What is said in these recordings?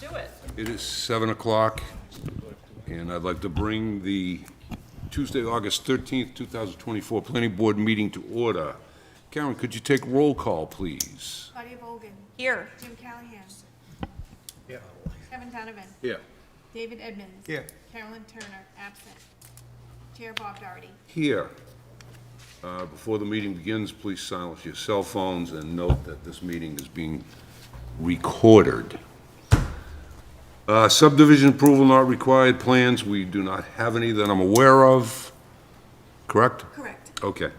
do it. It is 7 o'clock, and I'd like to bring the Tuesday, August 13th, 2024 Planning Board meeting to order. Karen, could you take roll call, please? Claudia Bogan. Here. Jim Callahan. Yeah. Kevin Donovan. Here. David Edmonds. Here. Carolyn Turner, absent. Chair Bob Doherty. Here. Before the meeting begins, please silence your cell phones and note that this meeting is being recorded. Subdivision approval not required. Plans, we do not have any that I'm aware of. Correct? Correct. Okay.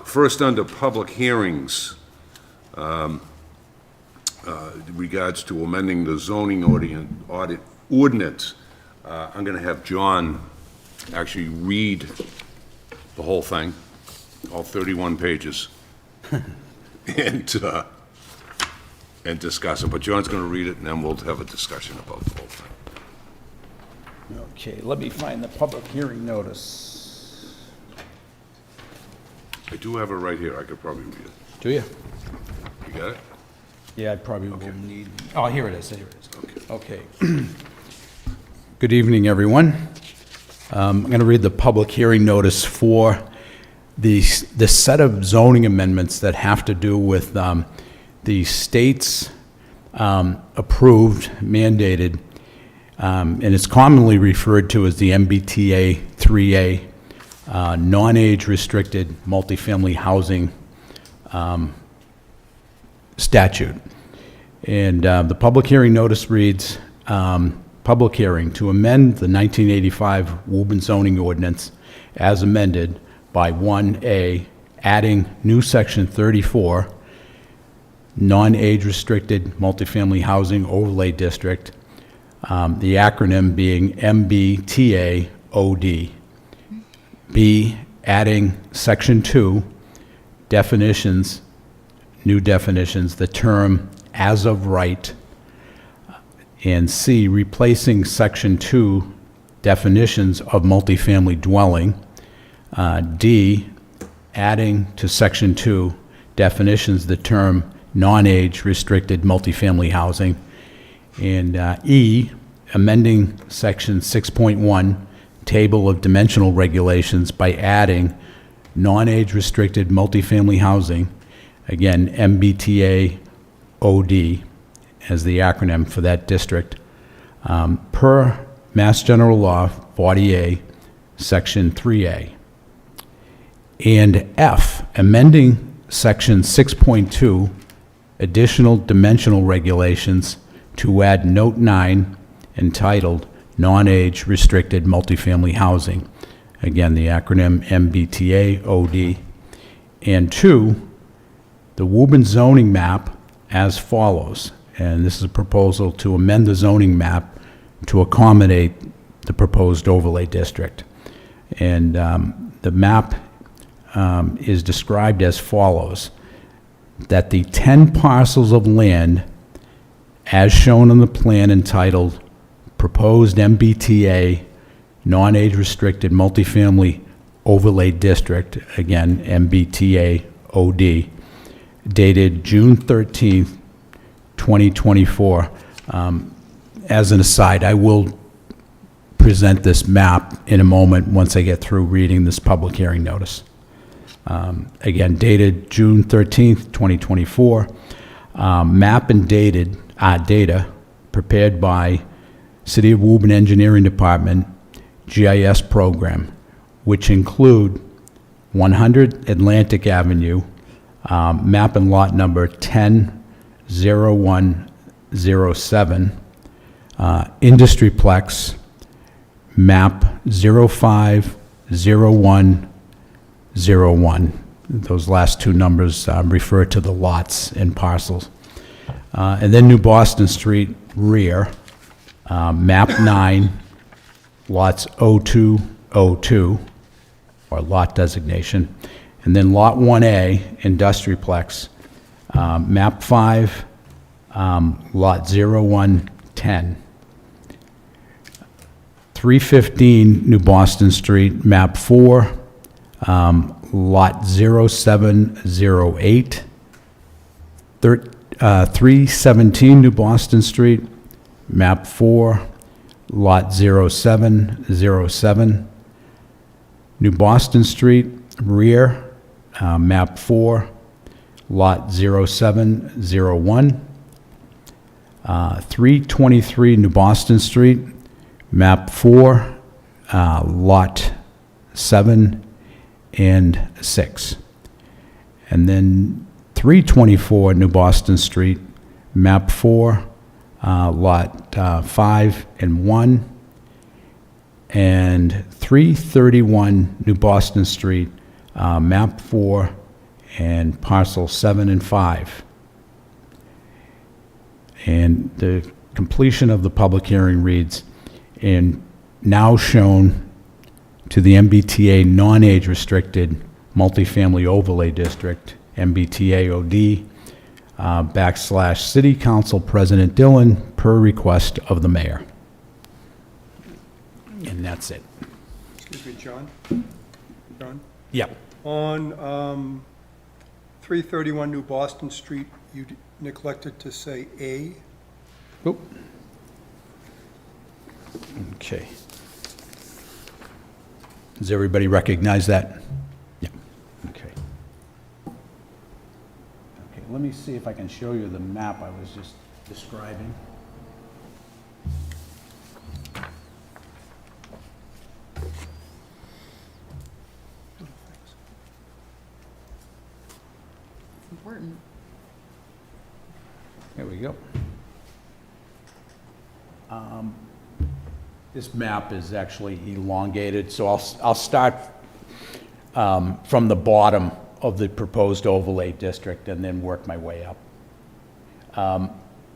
First, under public hearings, regards to amending the zoning ordinance, I'm going to have John actually read the whole thing, all 31 pages, and discuss it. But John's going to read it, and then we'll have a discussion about the whole thing. Okay, let me find the public hearing notice. I do have it right here. I could probably read it. Do you? You got it? Yeah, I probably will need, oh, here it is, here it is. Okay. Okay. Good evening, everyone. I'm going to read the public hearing notice for the set of zoning amendments that have to do with the state's approved, mandated, and it's commonly referred to as the MBTA 3A, non-age restricted multifamily housing statute. And the public hearing notice reads, public hearing to amend the 1985 Woburn zoning ordinance as amended by 1A, adding new section 34, non-age restricted multifamily housing overlay district, the acronym being MBTA-OD. B, adding section 2, definitions, new definitions, the term as of right, and C, replacing section 2 definitions of multifamily dwelling. D, adding to section 2 definitions the term non-age restricted multifamily housing. And E, amending section 6.1 table of dimensional regulations by adding non-age restricted multifamily housing, again, MBTA OD as the acronym for that district, per Mass General Law 40A, Section 3A. And F, amending Section 6.2, additional dimensional regulations to add Note 9 entitled Non-Age Restricted Multifamily Housing, again, the acronym MBTA OD. And 2, the Woburn zoning map as follows. And this is a proposal to amend the zoning map to accommodate the proposed overlay district. And the map is described as follows, that the 10 parcels of land as shown on the plan entitled Proposed MBTA Non-Age Restricted Multifamily Overlay District, again, MBTA OD, dated June 13th, 2024. As an aside, I will present this map in a moment once I get through reading this public hearing notice. Again, dated June 13th, 2024. Map and data prepared by City of Woburn Engineering Department GIS program, which include 100 Atlantic Avenue, map and lot number 100107, Industryplex, map 050101. Those last two numbers refer to the lots and parcels. And then New Boston Street, rear, map 9, lots 0202, or lot designation. And then lot 1A, Industryplex, map 5, lot 0110. 315 New Boston Street, map 4, lot 0708. 317 New Boston Street, map 4, lot 0707. New Boston Street, rear, map 4, lot 0701. 323 New Boston Street, map 4, lot 7 and 6. And then 324 New Boston Street, map 4, lot 5 and 1. And 331 New Boston Street, map 4, and parcel 7 and 5. And the completion of the public hearing reads, and now shown to the MBTA non-age restricted multifamily overlay district, MBTA OD, / City Council President Dillon, per request of the mayor. And that's it. Excuse me, John? John? Yep. On 331 New Boston Street, you neglected to say A. Oop. Okay. Does everybody recognize that? Yeah. Okay. Okay, let me see if I can show you the map I was just describing. Important. There we go. This map is actually elongated, so I'll start from the bottom of the proposed overlay district and then work my way up.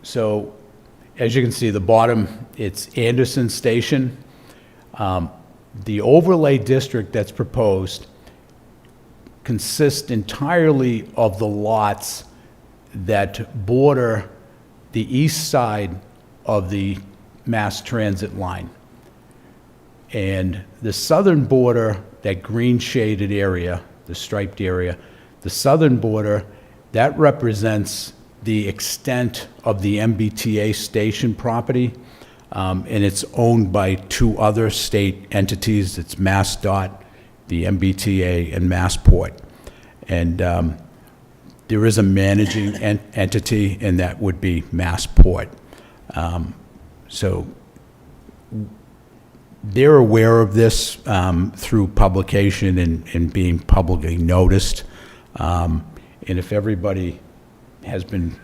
So as you can see, the bottom, it's Anderson Station. The overlay district that's proposed consists entirely of the lots that border the east side of the mass transit line. And the southern border, that green shaded area, the striped area, the southern border, that represents the extent of the MBTA station property, and it's owned by two other state entities. It's MassDOT, the MBTA, and Massport. And there is a managing entity, and that would be Massport. So they're aware of this through publication and being publicly noticed. And if everybody has been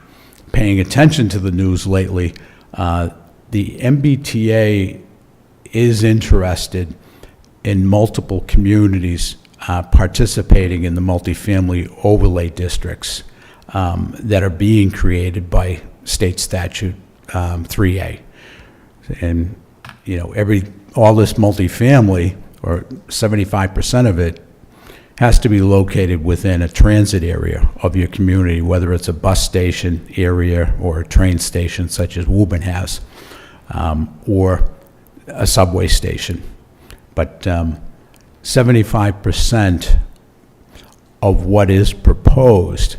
paying attention to the news lately, the MBTA is interested in multiple communities participating in the multifamily overlay districts that are being created by state statute 3A. And, you know, all this multifamily, or 75% of it, has to be located within a transit area of your community, whether it's a bus station area or a train station such as Woburn has, or a subway station. But 75% of what is proposed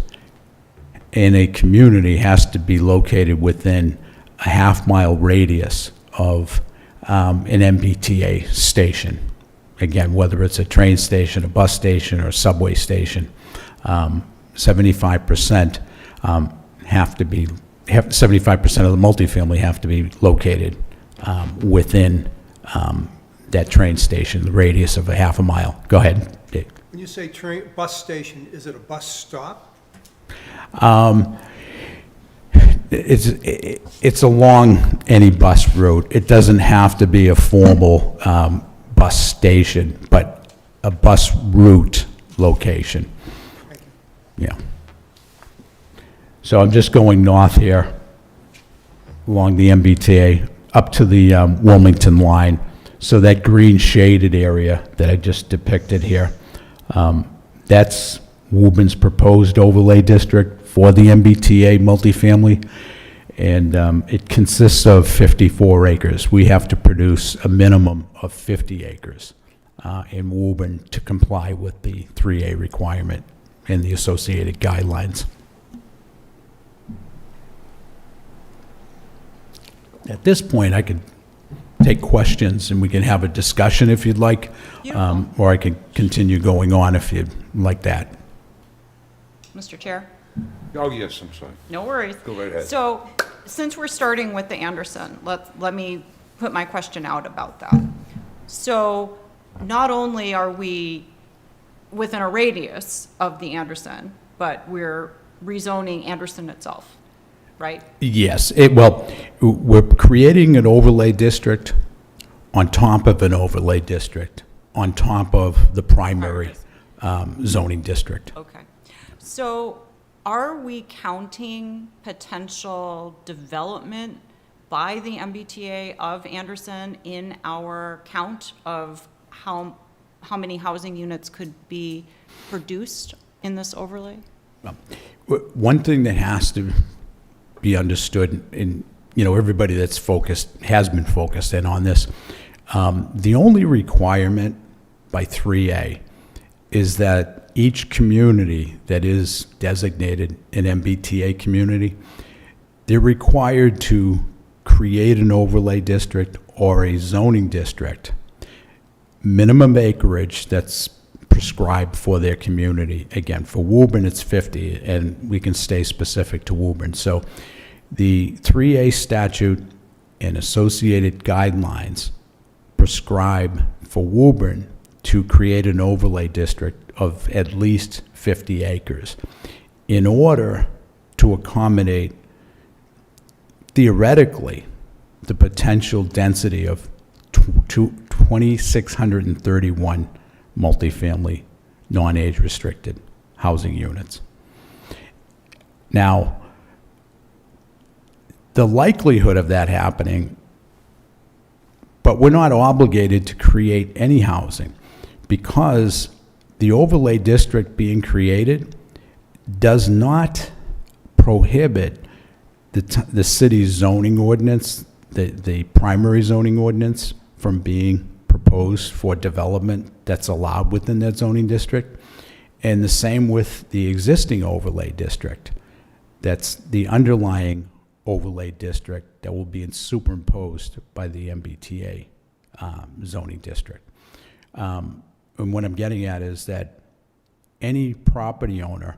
in a community has to be located within a half-mile radius of an MBTA station. Again, whether it's a train station, a bus station, or a subway station, 75% have to be, 75% of the multifamily have to be located within that train station, the radius of a half a mile. Go ahead, Dave. When you say train, bus station, is it a bus stop? It's along any bus route. It doesn't have to be a formal bus station, but a bus route location. Yeah. So I'm just going north here along the MBTA up to the Wilmington line. So that green shaded area that I just depicted here, that's Woburn's proposed overlay district for the MBTA multifamily, and it consists of 54 acres. We have to produce a minimum of 50 acres in Woburn to comply with the 3A requirement and the associated guidelines. At this point, I could take questions and we can have a discussion if you'd like. Or I could continue going on if you'd like that. Mr. Chair? Oh, yes, I'm sorry. No worries. Go right ahead. So, since we're starting with the Anderson, let me put my question out about that. So, not only are we within a radius of the Anderson, but we're rezoning Anderson itself, right? Yes, we're creating an overlay district on top of an overlay district, on top of the primary zoning district. Okay. So, are we counting potential development by the MBTA of Anderson in our count of how many housing units could be produced in this overlay? One thing that has to be understood, and everybody that's focused has been focused in on this. The only requirement by 3A is that each community that is designated an MBTA community, they're required to create an overlay district or a zoning district, minimum acreage that's prescribed for their community. Again, for Woburn, it's 50, and we can stay specific to Woburn. So the 3A statute and associated guidelines prescribe for Woburn to create an overlay district of at least 50 acres in order to accommodate, theoretically, the potential density of 2,631 multifamily, non-age restricted housing units. Now, the likelihood of that happening, but we're not obligated to create any housing because the overlay district being created does not prohibit the city's zoning ordinance, the primary zoning ordinance, from being proposed for development that's allowed within that zoning district. And the same with the existing overlay district. That's the underlying overlay district that will be superimposed by the MBTA zoning district. And what I'm getting at is that any property owner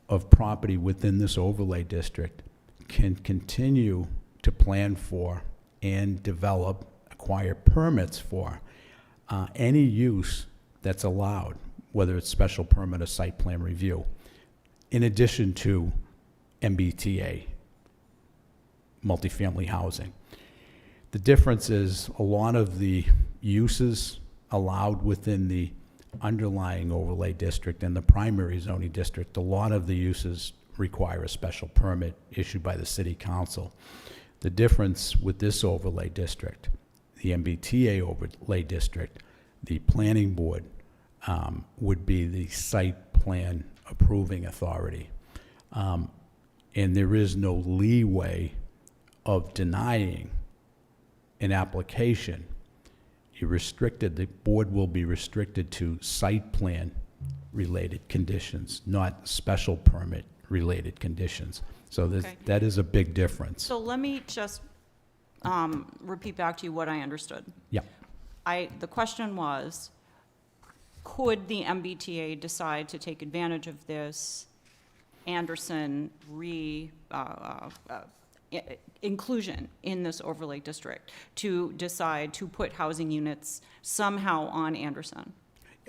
of property within this overlay district can continue to plan for and develop, acquire permits for any use that's allowed, whether it's special permit or site plan review, in addition to MBTA, multifamily housing. The difference is a lot of the uses allowed within the underlying overlay district and the primary zoning district, a lot of the uses require a special permit issued by the city council. The difference with this overlay district, the MBTA overlay district, the planning board would be the site plan approving authority. And there is no leeway of denying an application. The board will be restricted to site plan related conditions, not special permit related conditions. So Okay. that is a big difference. So let me just repeat back to you what I understood. Yeah. The question was, could the MBTA decide to take advantage of this Anderson inclusion in this overlay district to decide to put housing units somehow on Anderson?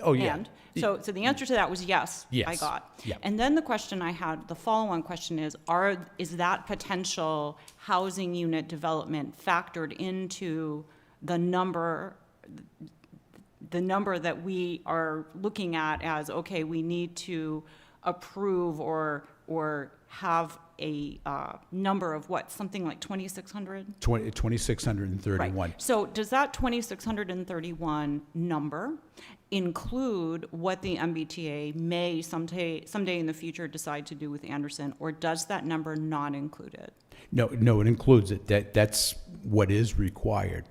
Oh, yeah. And so the answer to that was yes, I Yes. got. Yeah. And then the question I had, the follow-on question is that potential housing unit development factored into the number that we are looking at as, okay, we need to approve or have a number of what, something like 2,600? 2,631. Right. So does that 2,631 number include what the MBTA may someday in the future decide to do with Anderson, or does that number not include it? No, it includes it. That's what is required.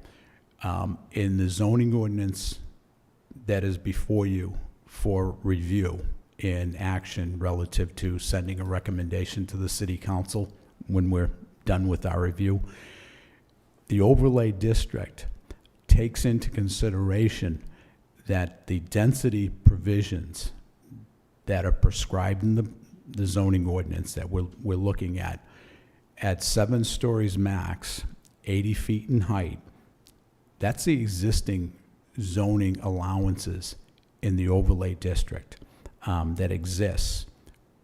In the zoning ordinance that is before you for review in action relative to sending a recommendation to the city council when we're done with our review, the overlay district takes into consideration that the density provisions that are prescribed in the zoning ordinance that we're looking at 7 stories max, 80 feet in height, that's the existing zoning allowances in the overlay district that exists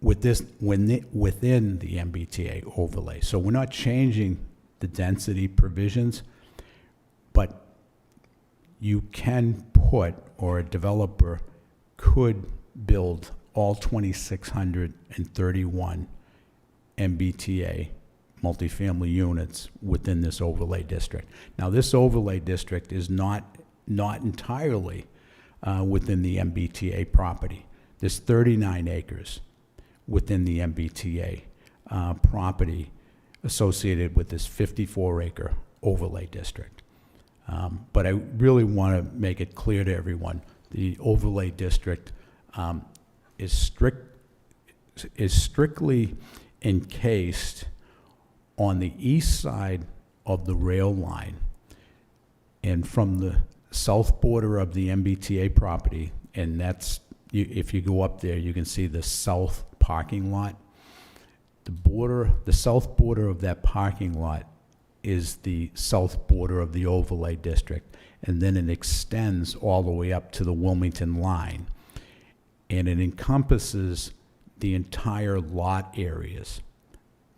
within the MBTA overlay. So we're not changing the density provisions, but you can put, or a developer could build all 2,631 MBTA multifamily units within this overlay district. Now, this overlay district is not entirely within the MBTA property. There's 39 acres within the MBTA property associated with this 54-acre overlay district. But I really want to make it clear to everyone, the overlay district is strictly encased on the east side of the rail line, and from the south border of the MBTA property, and that's, if you go up there, you can see the south parking lot. The south border of that parking lot is the south border of the overlay district, and then it extends all the way up to the Wilmington line, and it encompasses the entire lot areas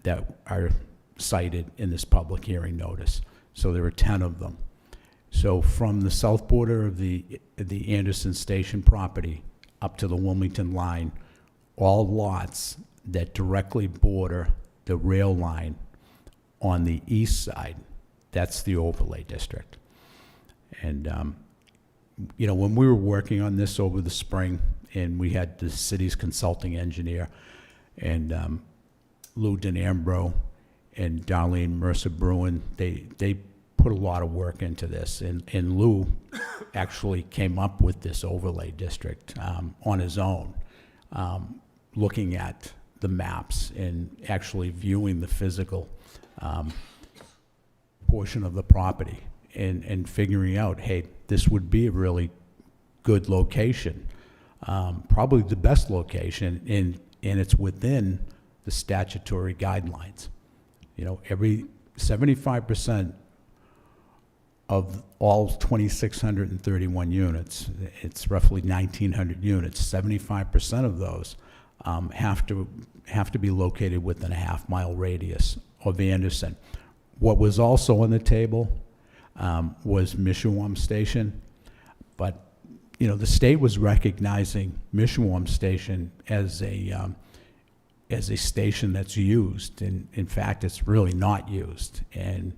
that are cited in this public hearing notice. So there are 10 of them. So from the south border of the Anderson Station property up to the Wilmington line, all lots that directly border the rail line on the east side, that's the overlay district. And, when we were working on this over the spring, and we had the city's consulting engineer, and Lou DeNambro and Darlene Mercer-Bruin, they put a lot of work into this. And Lou actually came up with this overlay district on his own, looking at the maps and actually viewing the physical portion of the property and figuring out, hey, this would be a really good location, probably the best location, and it's within the statutory guidelines. Every 75% of all 2,631 units, it's roughly 1,900 units, 75% of those have to be located within a half-mile radius of Anderson. What was also on the table was Mishawum Station, but the state was recognizing Mishawum Station as a station that's used, and in fact, it's really not used. And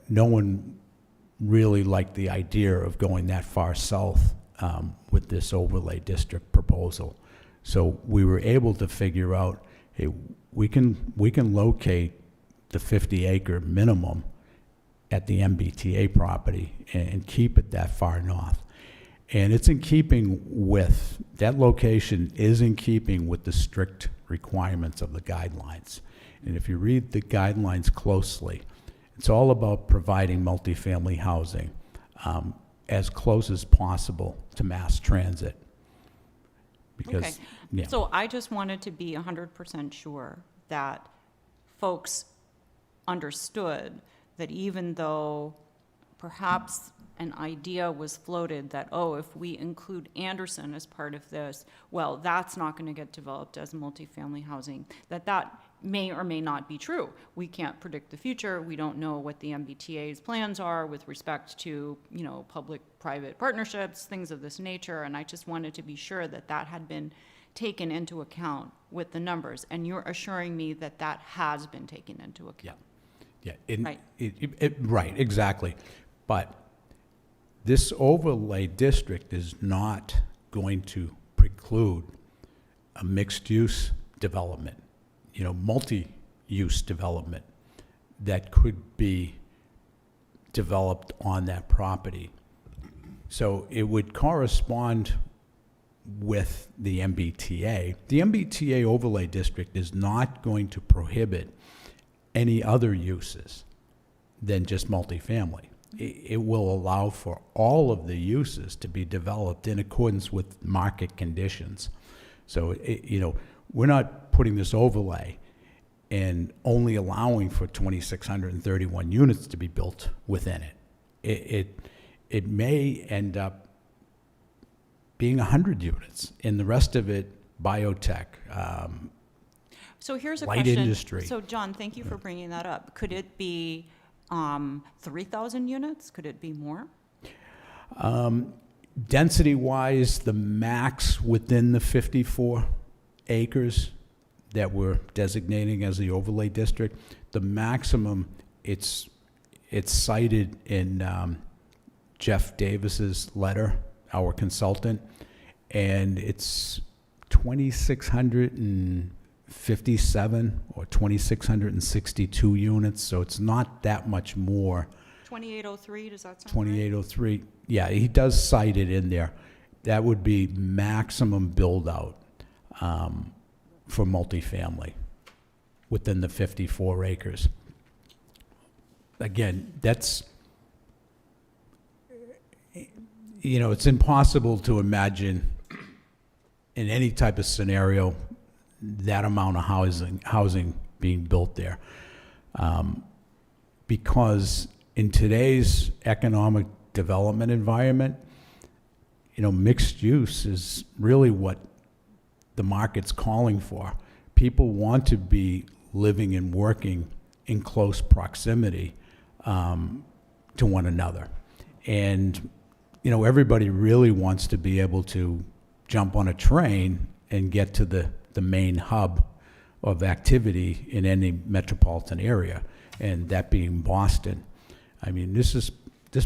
no one really liked the idea of going that far south with this overlay district proposal. So we were able to figure out, hey, we can locate the 50-acre minimum at the MBTA property and keep it that far north. And it's in keeping with, that location is in keeping with the strict requirements of the guidelines. And if you read the guidelines closely, it's all about providing multifamily housing as close as possible to mass transit. Because, Okay. yeah. So I just wanted to be 100% sure that folks understood that even though perhaps an idea was floated that, if we include Anderson as part of this, well, that's not going to get developed as multifamily housing, that may or may not be true. We can't predict the future. We don't know what the MBTA's plans are with respect to, public-private partnerships, things of this nature, and I just wanted to be sure that that had been taken into account with the numbers, and you're assuring me that that has been taken into account. Yeah, Right. Right, exactly. But this overlay district is not going to preclude a mixed-use development, multi-use development that could be developed on that property. So it would correspond with the MBTA. The MBTA overlay district is not going to prohibit any other uses than just multifamily. It will allow for all of the uses to be developed in accordance with market conditions. So, we're not putting this overlay and only allowing for 2,631 units to be built within it. It may end up being 100 units, and the rest of it biotech. So here's a Light question. industry. So John, thank you for bringing that up. Could it be 3,000 units? Could it be more? Density-wise, the max within the 54 acres that we're designating as the overlay district, the maximum, it's cited in Jeff Davis's letter, our consultant, and it's 2,657 or 2,662 units, so it's not that much more. 2803, does that sound right? 2803, yeah, he does cite it in there. That would be maximum build-out for multifamily within the 54 acres. Again, that's, it's impossible to imagine in any type of scenario that amount of housing being built there. Because in today's economic development environment, mixed use is really what the market's calling for. People want to be living and working in close proximity to one another. And, everybody really wants to be able to jump on a train and get to the main hub of activity in any metropolitan area, and that being Boston. I mean, this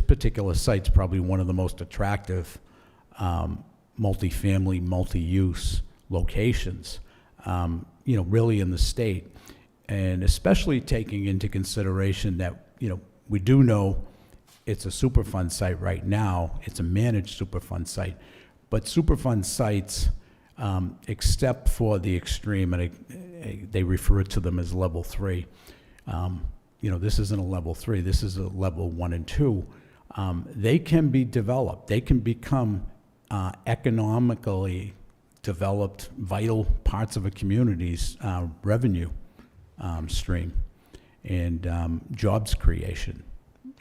particular site's probably one of the most attractive multifamily, multi-use locations, really in the state. And especially taking into consideration that, we do know it's a Superfund site right now. It's a managed Superfund site. But Superfund sites, except for the extreme, and they refer to them as level 3, this isn't a level 3, this is a level 1 and 2. They can be developed. They can become economically developed, vital parts of a community's revenue stream and jobs creation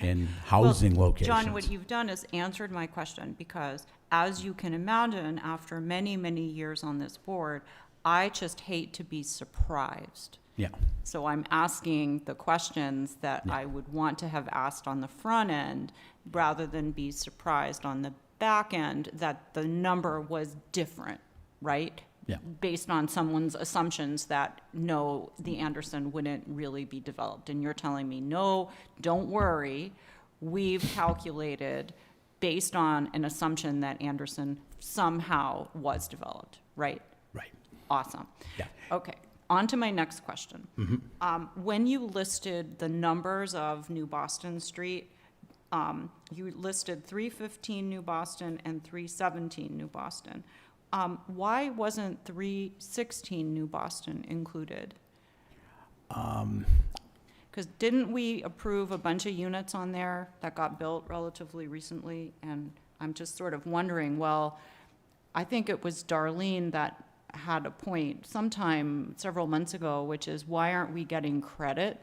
and housing Well, locations. John, what you've done is answered my question, because as you can imagine, after many, many years on this board, I just hate to be surprised. Yeah. So I'm asking the questions that I would want to have asked on the front end, rather than be surprised on the back end that the number was different, right? Yeah. Based on someone's assumptions that, no, the Anderson wouldn't really be developed. And you're telling me, no, don't worry, we've calculated based on an assumption that Anderson somehow was developed, right? Right. Awesome. Yeah. Okay, on to my next question. When you listed the numbers of New Boston Street, you listed 315 New Boston and 317 New Boston. Why wasn't 316 New Boston included? Because didn't we approve a bunch of units on there that got built relatively recently? And I'm just sort of wondering, well, I think it was Darlene that had a point sometime several months ago, which is, why aren't we getting credit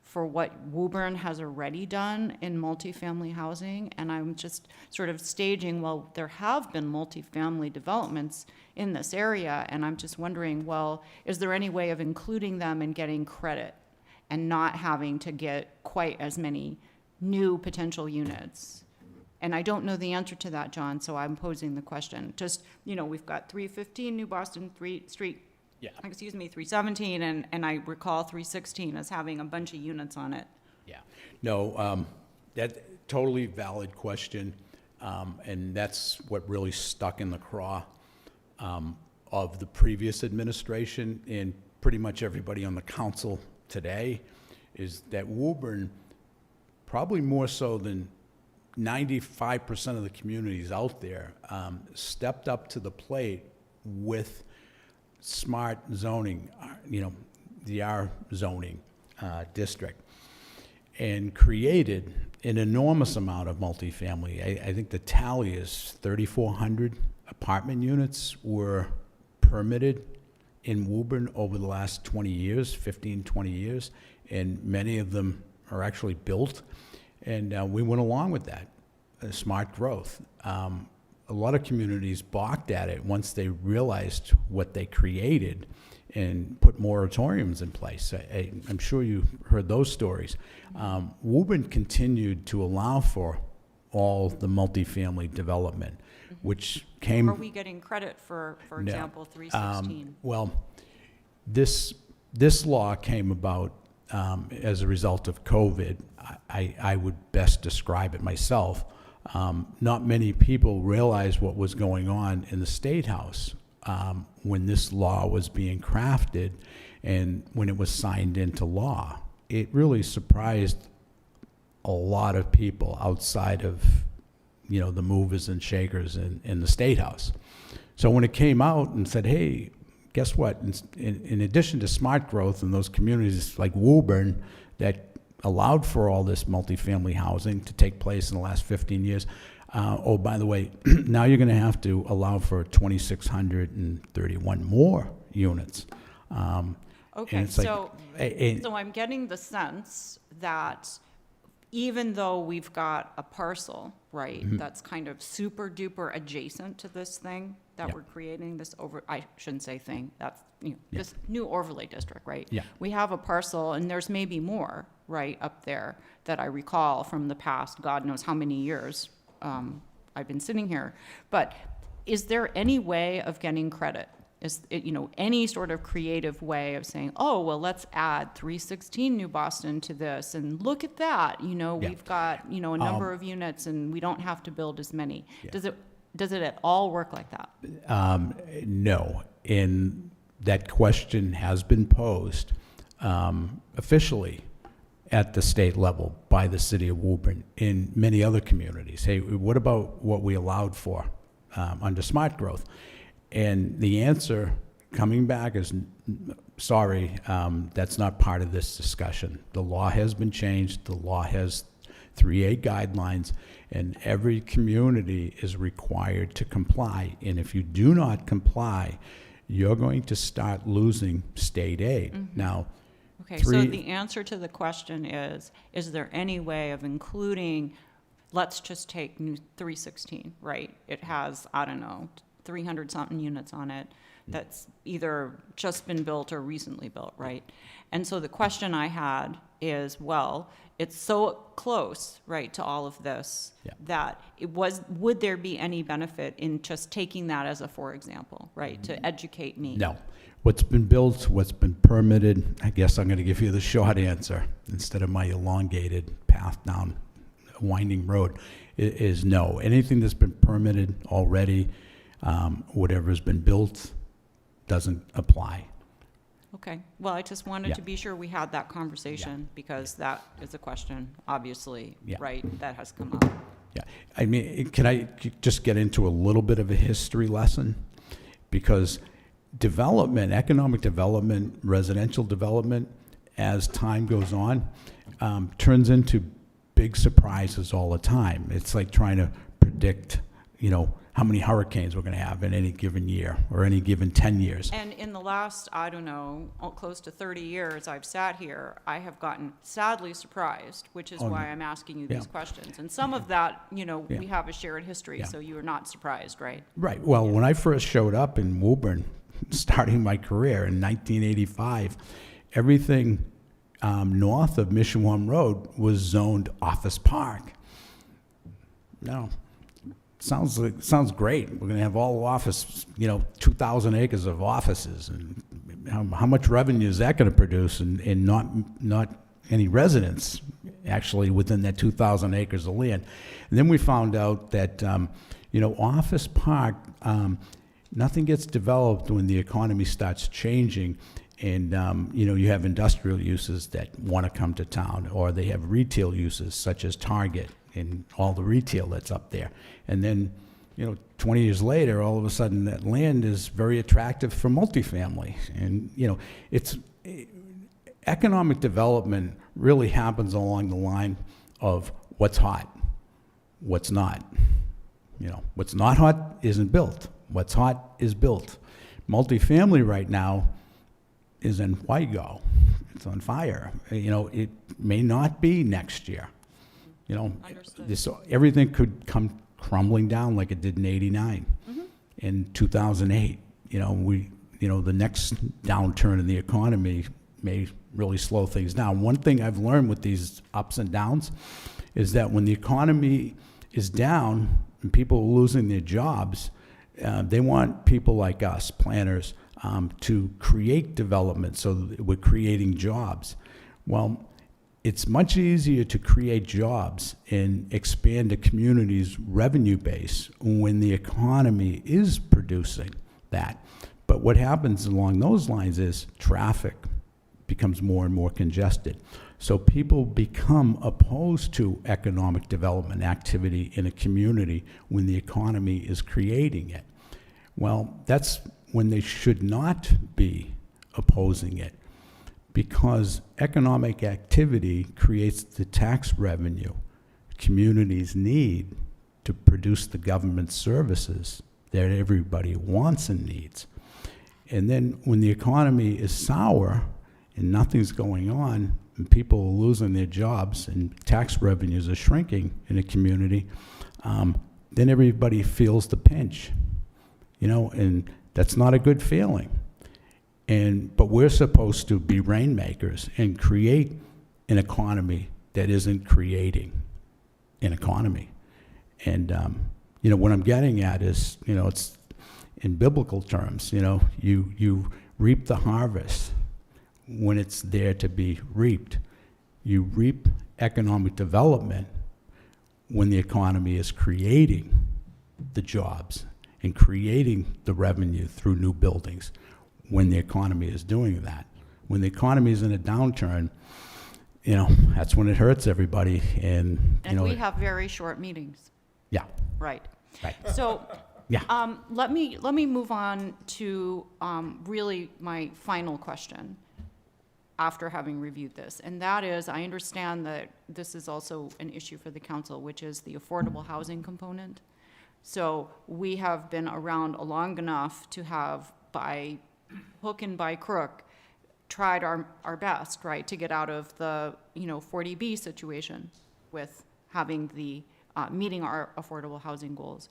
for what Woburn has already done in multifamily housing? And I'm just sort of staging, well, there have been multifamily developments in this area, and I'm just wondering, well, is there any way of including them and getting credit and not having to get quite as many new potential units? And I don't know the answer to that, John, so I'm posing the question. Just, we've got 315 New Boston Street, Yeah. 317, and I recall 316 as having a bunch of units on it. Yeah. No, that totally valid question, and that's what really stuck in the craw of the previous administration and pretty much everybody on the council today, is that Woburn, probably more so than 95% of the communities out there, stepped up to the plate with smart zoning, the R zoning district. and created an enormous amount of multifamily. I think the tally is 3,400 apartment units were permitted in Woburn over the last 20 years, 15, 20 years, and many of them are actually built. And we went along with that, smart growth. A lot of communities balked at it once they realized what they created and put moratoriums in place. I'm sure you heard those stories. Woburn continued to allow for all the multifamily development, which came... Are we getting credit for No. example, 316? Well, this law came about as a result of COVID. I would best describe it myself. Not many people realized what was going on in the State House when this law was being crafted and when it was signed into law. It really surprised a lot of people outside of, the movers and shakers in the State House. So when it came out and said, hey, guess what? In addition to smart growth in those communities like Woburn that allowed for all this multifamily housing to take place in the last 15 years, oh, by the way, now you're going to have to allow for 2,631 more units. Okay, and it's like, so I'm getting the sense that even though we've got a parcel, right, that's kind of super duper adjacent to this thing that Yeah. we're creating, I shouldn't say thing, that's, this new overlay district, right? Yeah. We have a parcel, and there's maybe more, right, up there that I recall from the past, God knows how many years I've been sitting here. But is there any way of getting credit? Is it, any sort of creative way of saying, oh, well, let's add 316 New Boston to this, and look at that, we've got, a number of units, and we don't have to build as many. Yeah. Does it at all work like that? No, and that question has been posed officially at the state level by the city of Woburn in many other communities. Hey, what about what we allowed for under smart growth? And the answer coming back is, sorry, that's not part of this discussion. The law has been changed. The law has 3A guidelines, and every community is required to comply. And if you do not comply, you're going to start losing state aid. Now, Okay, so the answer to the question is there any way of including, let's just take new 316, right? It has, 300-something units on it that's either just been built or recently built, right? And so the question I had is, well, it's so close, right, to all of this, that would there be any benefit in just taking that as a for example, right, to educate me? No. What's been built, what's been permitted, I guess I'm going to give you the short answer instead of my elongated path down a winding road, is no. Anything that's been permitted already, whatever's been built, doesn't apply. Okay, well, I just wanted Yeah. to be sure we had that conversation, because that is a question, obviously, Yeah. right, that has come up. Yeah, I mean, can I just get into a little bit of a history lesson? Because development, economic development, residential development, as time goes on, turns into big surprises all the time. It's like trying to predict, how many hurricanes we're going to have in any given year or any given 10 years. And in the last, close to 30 years I've sat here, I have gotten sadly surprised, which is why I'm asking you these Yeah. questions. And some of that, we Yeah. have a shared history, Yeah. so you are not surprised, right? Right. Well, when I first showed up in Woburn, starting my career in 1985, everything north of Mishawam Road was zoned office park. Now, sounds great. We're going to have all office, 2,000 acres of offices, and how much revenue is that going to produce, and not any residents actually within that 2,000 acres of land. And then we found out that office park, nothing gets developed when the economy starts changing, and you have industrial uses that want to come to town, or they have retail uses such as Target and all the retail that's up there. And then, 20 years later, all of a sudden that land is very attractive for multifamily. And, it's economic development really happens along the line of what's hot, what's not. You know, what's not hot isn't built. What's hot is built. Multifamily right now is in fuego. It's on fire. You know, it may not be next year. You know, Understood. everything could come crumbling down like it did in '89, in 2008. You know, the next downturn in the economy may really slow things down. One thing I've learned with these ups and downs is that when the economy is down and people are losing their jobs, they want people like us, planners, to create development so that we're creating jobs. Well, it's much easier to create jobs and expand a community's revenue base when the economy is producing that. But what happens along those lines is traffic becomes more and more congested. So people become opposed to economic development activity in a community when the economy is creating it. Well, that's when they should not be opposing it, because economic activity creates the tax revenue communities need to produce the government services that everybody wants and needs. And then when the economy is sour and nothing's going on, and people are losing their jobs and tax revenues are shrinking in a community, then everybody feels the pinch, you know, and that's not a good feeling. But we're supposed to be rainmakers and create an economy that isn't creating an economy. And, you know, what I'm getting at is, you know, it's in biblical terms, you know, you reap the harvest when it's there to be reaped. You reap economic development when the economy is creating the jobs and creating the revenue through new buildings, when the economy is doing that. When the economy is in a downturn, you know, that's when it hurts everybody. And, you And know, we have very short meetings, yeah, right? right. So, Yeah. let me move on to really my final question after having reviewed this, and that is, I understand that this is also an issue for the council, which is the affordable housing component. So we have been around long enough to have, by hook and by crook, tried our best, right, to get out of the, you know, 40B situation with having the, meeting our affordable housing goals.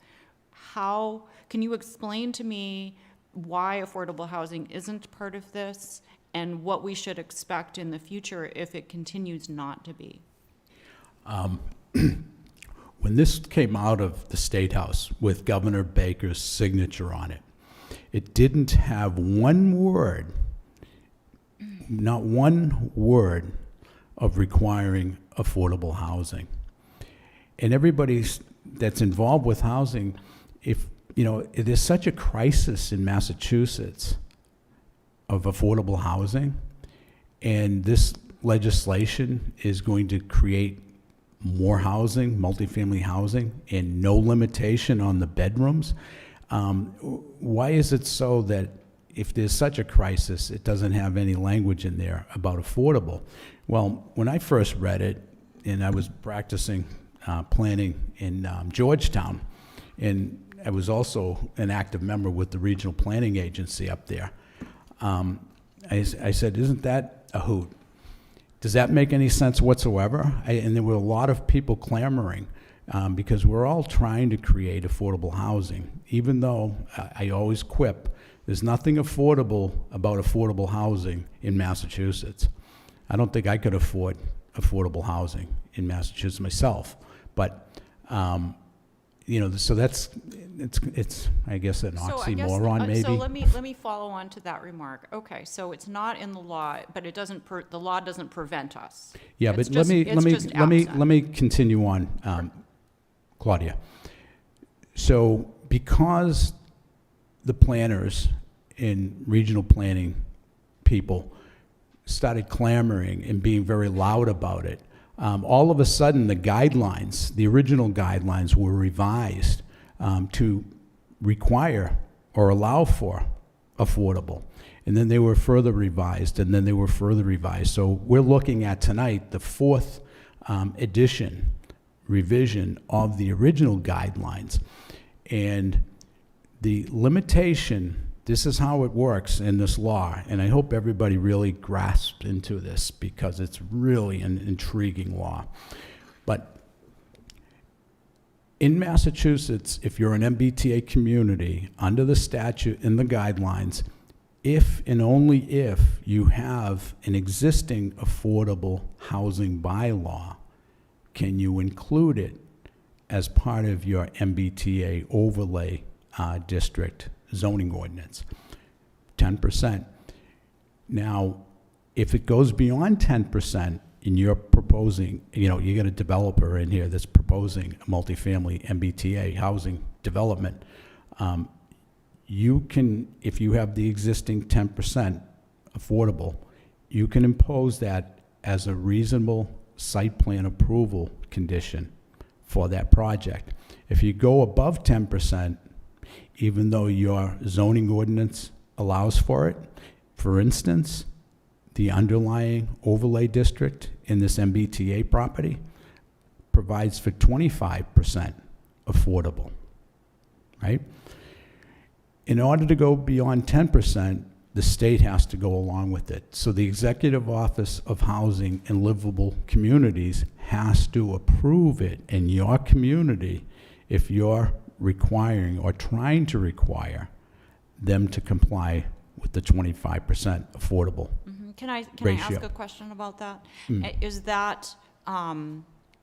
How, can you explain to me why affordable housing isn't part of this and what we should expect in the future if it continues not to be? When this came out of the State House with Governor Baker's signature on it, it didn't have one word, not one word of requiring affordable housing. And everybody that's involved with housing, if, you know, there's such a crisis in Massachusetts of affordable housing, and this legislation is going to create more housing, multifamily housing, and no limitation on the bedrooms. Why is it so that if there's such a crisis, it doesn't have any language in there about affordable? Well, when I first read it, and I was practicing planning in Georgetown, and I was also an active member with the regional planning agency up there, I said, isn't that a hoot? Does that make any sense whatsoever? And there were a lot of people clamoring because we're all trying to create affordable housing, even though I always quip, there's nothing affordable about affordable housing in Massachusetts. I don't think I could afford affordable housing in Massachusetts myself, but you know, so that's, it's I guess an oxymoron maybe. So let me follow on to that remark. Okay, so it's not in the law, but it doesn't, the law doesn't prevent us. Yeah, It's but just- it's just absent. let me continue on, Claudia. So because the planners and regional planning people started clamoring and being very loud about it, all of a sudden the guidelines, the original guidelines, were revised to require or allow for affordable. And then they were further revised, and then they were further revised. So we're looking at tonight the fourth revision of the original guidelines. And the limitation, this is how it works in this law, and I hope everybody really grasps into this because it's really an intriguing law. But in Massachusetts, if you're an MBTA community, under the statute and the guidelines, if and only if you have an existing affordable housing bylaw, can you include it as part of your MBTA overlay district zoning ordinance? 10%. Now, if it goes beyond 10%, and you're proposing, you got a developer in here that's proposing a multifamily MBTA housing development, you can, if you have the existing 10% affordable, you can impose that as a reasonable site plan approval condition for that project. If you go above 10%, even though your zoning ordinance allows for it, for instance, the underlying overlay district in this MBTA property provides for 25% affordable, right? In order to go beyond 10%, the state has to go along with it. So the Executive Office of Housing and Livable Communities has to approve it in your community if you're requiring or trying to require them to comply with the 25% affordable Can I ratio. ask a question about that? Is that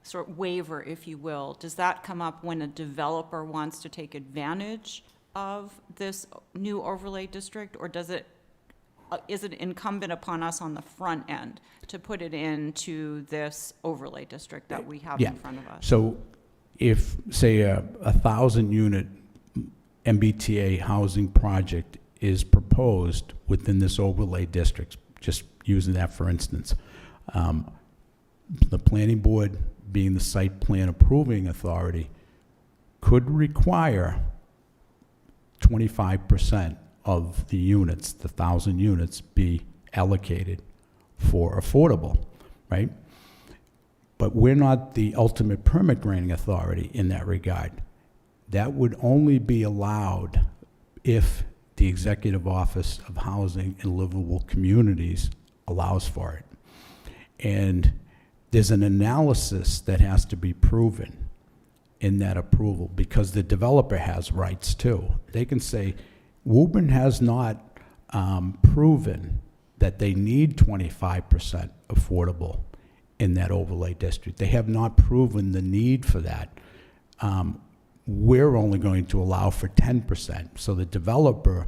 sort of waiver, if you will, does that come up when a developer wants to take advantage of this new overlay district, or does it, is it incumbent upon us on the front end to put it into this overlay district that we have in front of us? So if, say, a 1,000-unit MBTA housing project is proposed within this overlay district, just using that for instance, the planning board, being the site plan approving authority, could require 25% of the units, the 1,000 units, be allocated for affordable, right? But we're not the ultimate permit granting authority in that regard. That would only be allowed if the Executive Office of Housing and Livable Communities allows for it. And there's an analysis that has to be proven in that approval because the developer has rights too. They can say, Woburn has not proven that they need 25% affordable in that overlay district. They have not proven the need for that. We're only going to allow for 10%. So the developer,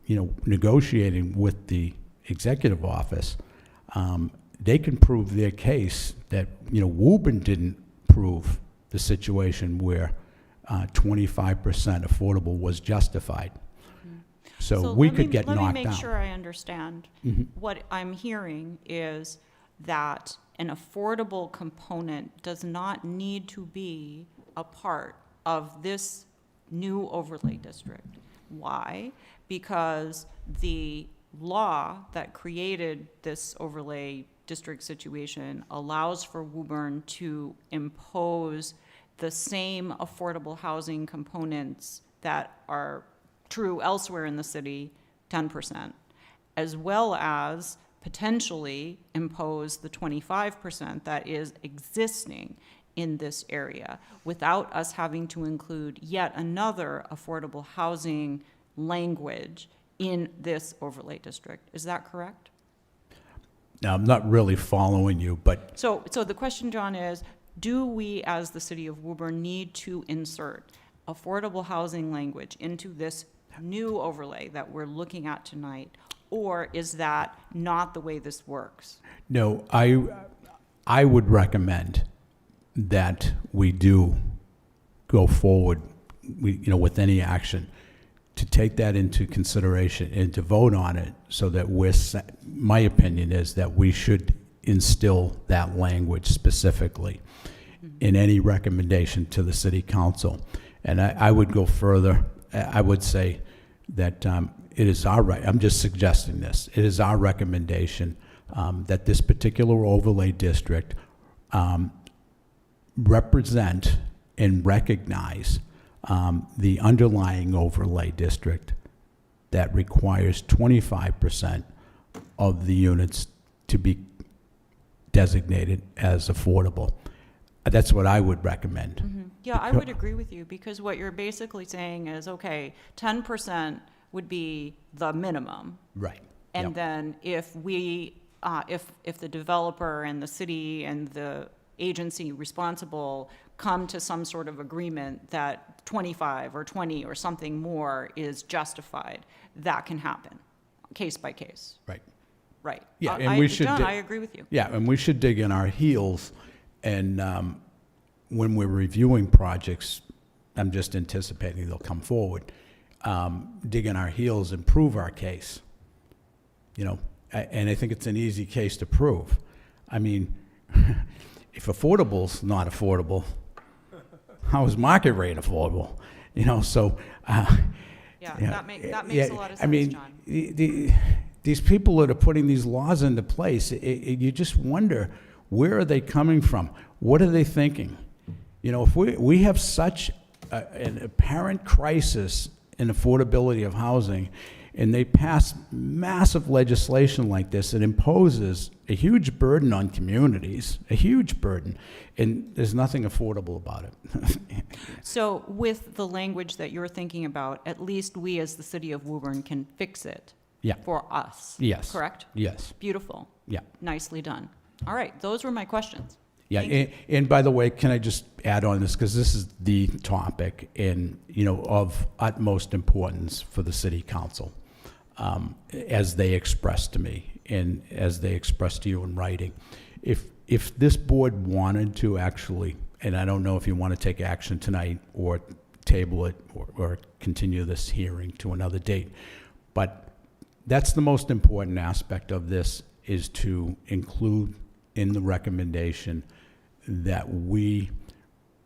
negotiating with the executive office, they can prove their case that, Woburn didn't prove the situation where 25% affordable was justified. So we could get knocked out. Let me make sure I understand. What I'm hearing is that an affordable component does not need to be a part of this new overlay district. Why? Because the law that created this overlay district situation allows for Woburn to impose the same affordable housing components that are true elsewhere in the city, 10%, as well as potentially impose the 25% that is existing in this area without us having to include yet another affordable housing language in this overlay district. Is that correct? Now, I'm not really following you, but So the question, John, is, do we, as the city of Woburn, need to insert affordable housing language into this new overlay that we're looking at tonight, or is that not the way this works? no, I would recommend that we do go forward, with any action, to take that into consideration and to vote on it so that my opinion is that we should instill that language specifically in any recommendation to the city council. And I would go further. I would say that it is our, I'm just suggesting this, it is our recommendation that this particular overlay district represent and recognize the underlying overlay district that requires 25% of the units to be designated as affordable. That's what I would recommend. Yeah, I would agree with you, because what you're basically saying is, okay, 10% would be the minimum. Right. And Yep. then if we, if the developer and the city and the agency responsible come to some sort of agreement that 25 or 20 or something more is justified, that can happen, case by case. Right. Right. Yeah, and we should John, di- I agree with you. Yeah, and we should dig in our heels, and when we're reviewing projects, I'm just anticipating they'll come forward, dig in our heels and prove our case. You know, and I think it's an easy case to prove. I mean, if affordable's not affordable, how is market rate affordable? You know, so. Yeah, Yeah, that makes yeah, a lot of I sense, mean, John. these people that are putting these laws into place, you just wonder, where are they coming from? What are they thinking? You know, if we have such an apparent crisis in affordability of housing, and they pass massive legislation like this, it imposes a huge burden on communities, a huge burden, and there's nothing affordable about it. So with the language that you're thinking about, at least we as the city of Woburn can fix it Yeah. for us. Yes. Correct? Yes. Beautiful. Yeah. Nicely done. All right, those were my questions. Yeah, Thank you. and by the way, can I just add on this, because this is the topic and, you know, of utmost importance for the city council, as they expressed to me and as they expressed to you in writing. If this board wanted to actually, and I don't know if you want to take action tonight or table it or continue this hearing to another date, but that's the most important aspect of this, is to include in the recommendation that we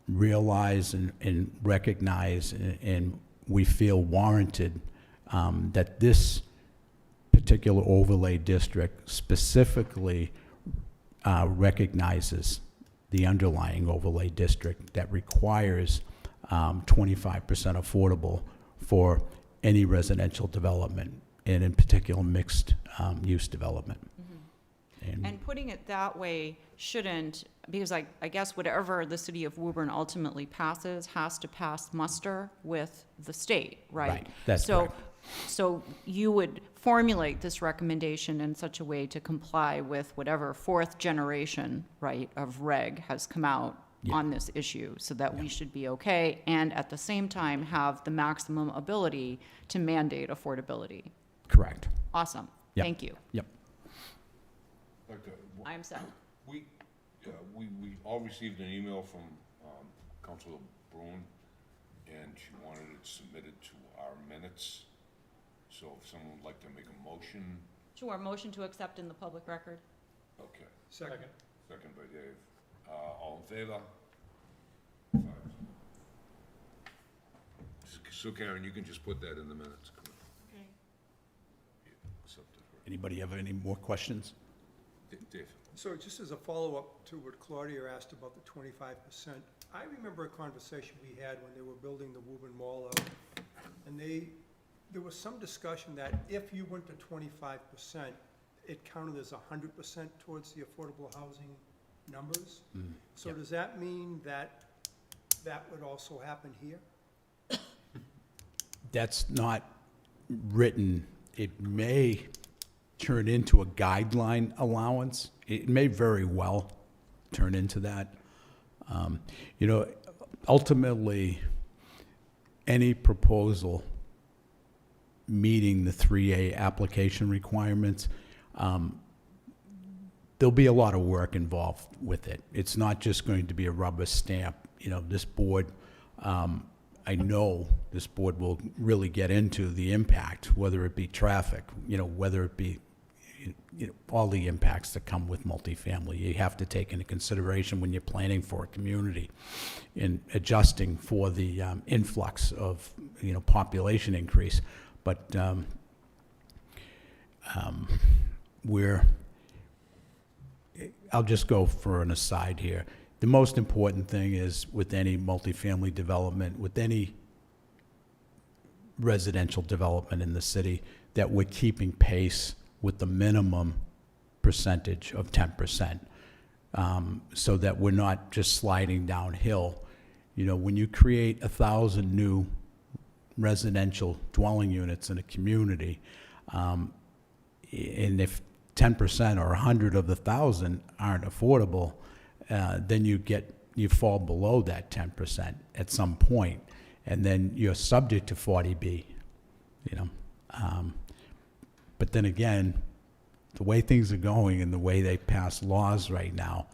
realize and recognize and we feel warranted that this particular overlay district specifically recognizes the underlying overlay district that requires 25% affordable for any residential development, and in particular mixed use development. And putting it that way shouldn't, because I guess whatever the city of Woburn ultimately passes has to pass muster with the state, right? Right, that's So, correct. so you would formulate this recommendation in such a way to comply with whatever fourth generation, right, of reg has come out Yeah. on this issue, so that we should be okay, and at the same time have the maximum ability to mandate affordability. Correct. Awesome. Yep. Thank you. Yep. I am set. We all received an email from Councilor Bruin, and she wanted it submitted to our minutes. So if someone would like to make a motion, Sure, motion to accept in the public record. okay. Second. Second by Dave. All in favor? 5. So Karen, you can just put that in the minutes. Okay. Accepted. Anybody have any more questions? Dave? So just as a follow-up to what Claudia asked about the 25%, I remember a conversation we had when they were building the Woburn Mall out, and there was some discussion that if you went to 25%, it counted as 100% towards the affordable housing numbers. So does that mean that that would also happen here? That's not written. It may turn into a guideline allowance. It may very well turn into that. You know, ultimately, any proposal meeting the 3A application requirements, there'll be a lot of work involved with it. It's not just going to be a rubber stamp. You know, this board, I know this board will really get into the impact, whether it be traffic, you know, whether it be, you know, all the impacts that come with multifamily. You have to take into consideration when you're planning for a community and adjusting for the influx of, you know, population increase. But we're, I'll just go for an aside here. The most important thing is with any multifamily development, with any residential development in the city, that we're keeping pace with the minimum percentage of 10%, so that we're not just sliding downhill. You know, when you create 1,000 new residential dwelling units in a community, and if 10% or 100 of the 1,000 aren't affordable, then you fall below that 10% at some point, and then you're subject to 40B, you know. But then again, the way things are going and the way they pass laws right now,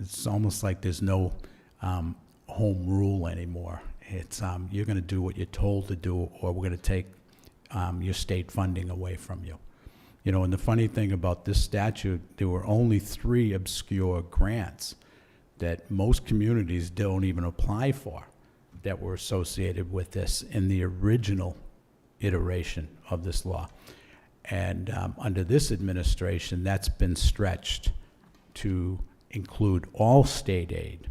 it's almost like there's no home rule anymore. It's you're going to do what you're told to do, or we're going to take your state funding away from you. You know, and the funny thing about this statute, there were only 3 obscure grants that most communities don't even apply for that were associated with this in the original iteration of this law. And under this administration, that's been stretched to include all state aid.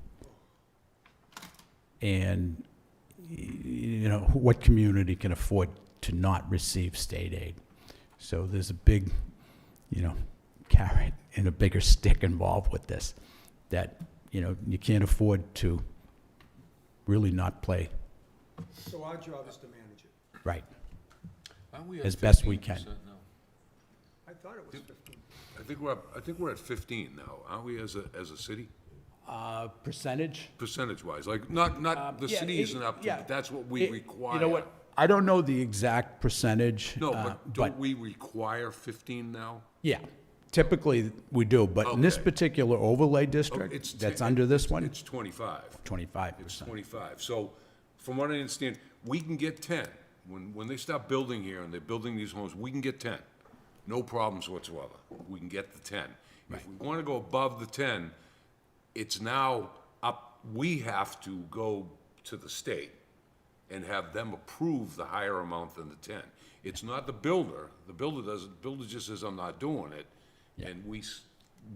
And, you know, what community can afford to not receive state aid? So there's a big, you know, carrot and a bigger stick involved with this, that, you know, you can't afford to really not play So our job is to manage it. right. Aren't we at As best we 15% can. now? I thought it was 15. I think we're at 15 now, aren't we, as a city? Percentage? Percentage-wise, like, not, the yeah, city isn't up to, yeah. but that's what we require. You know what? I don't know the exact percentage. No, but don't we require 15 now? Yeah, typically we do, but in this Okay. particular overlay Oh, district it's that's 10 under this one, It's 25. 25%. It's 25. So, from what I understand, we can get 10. When they start building here and they're building these homes, we can get 10. No problems whatsoever. We can get the 10. If we want to go above the 10, it's now up, we have to go to the state and have them approve the higher amount than the 10. It's not the builder. The builder doesn't, builder just says, I'm not doing it. And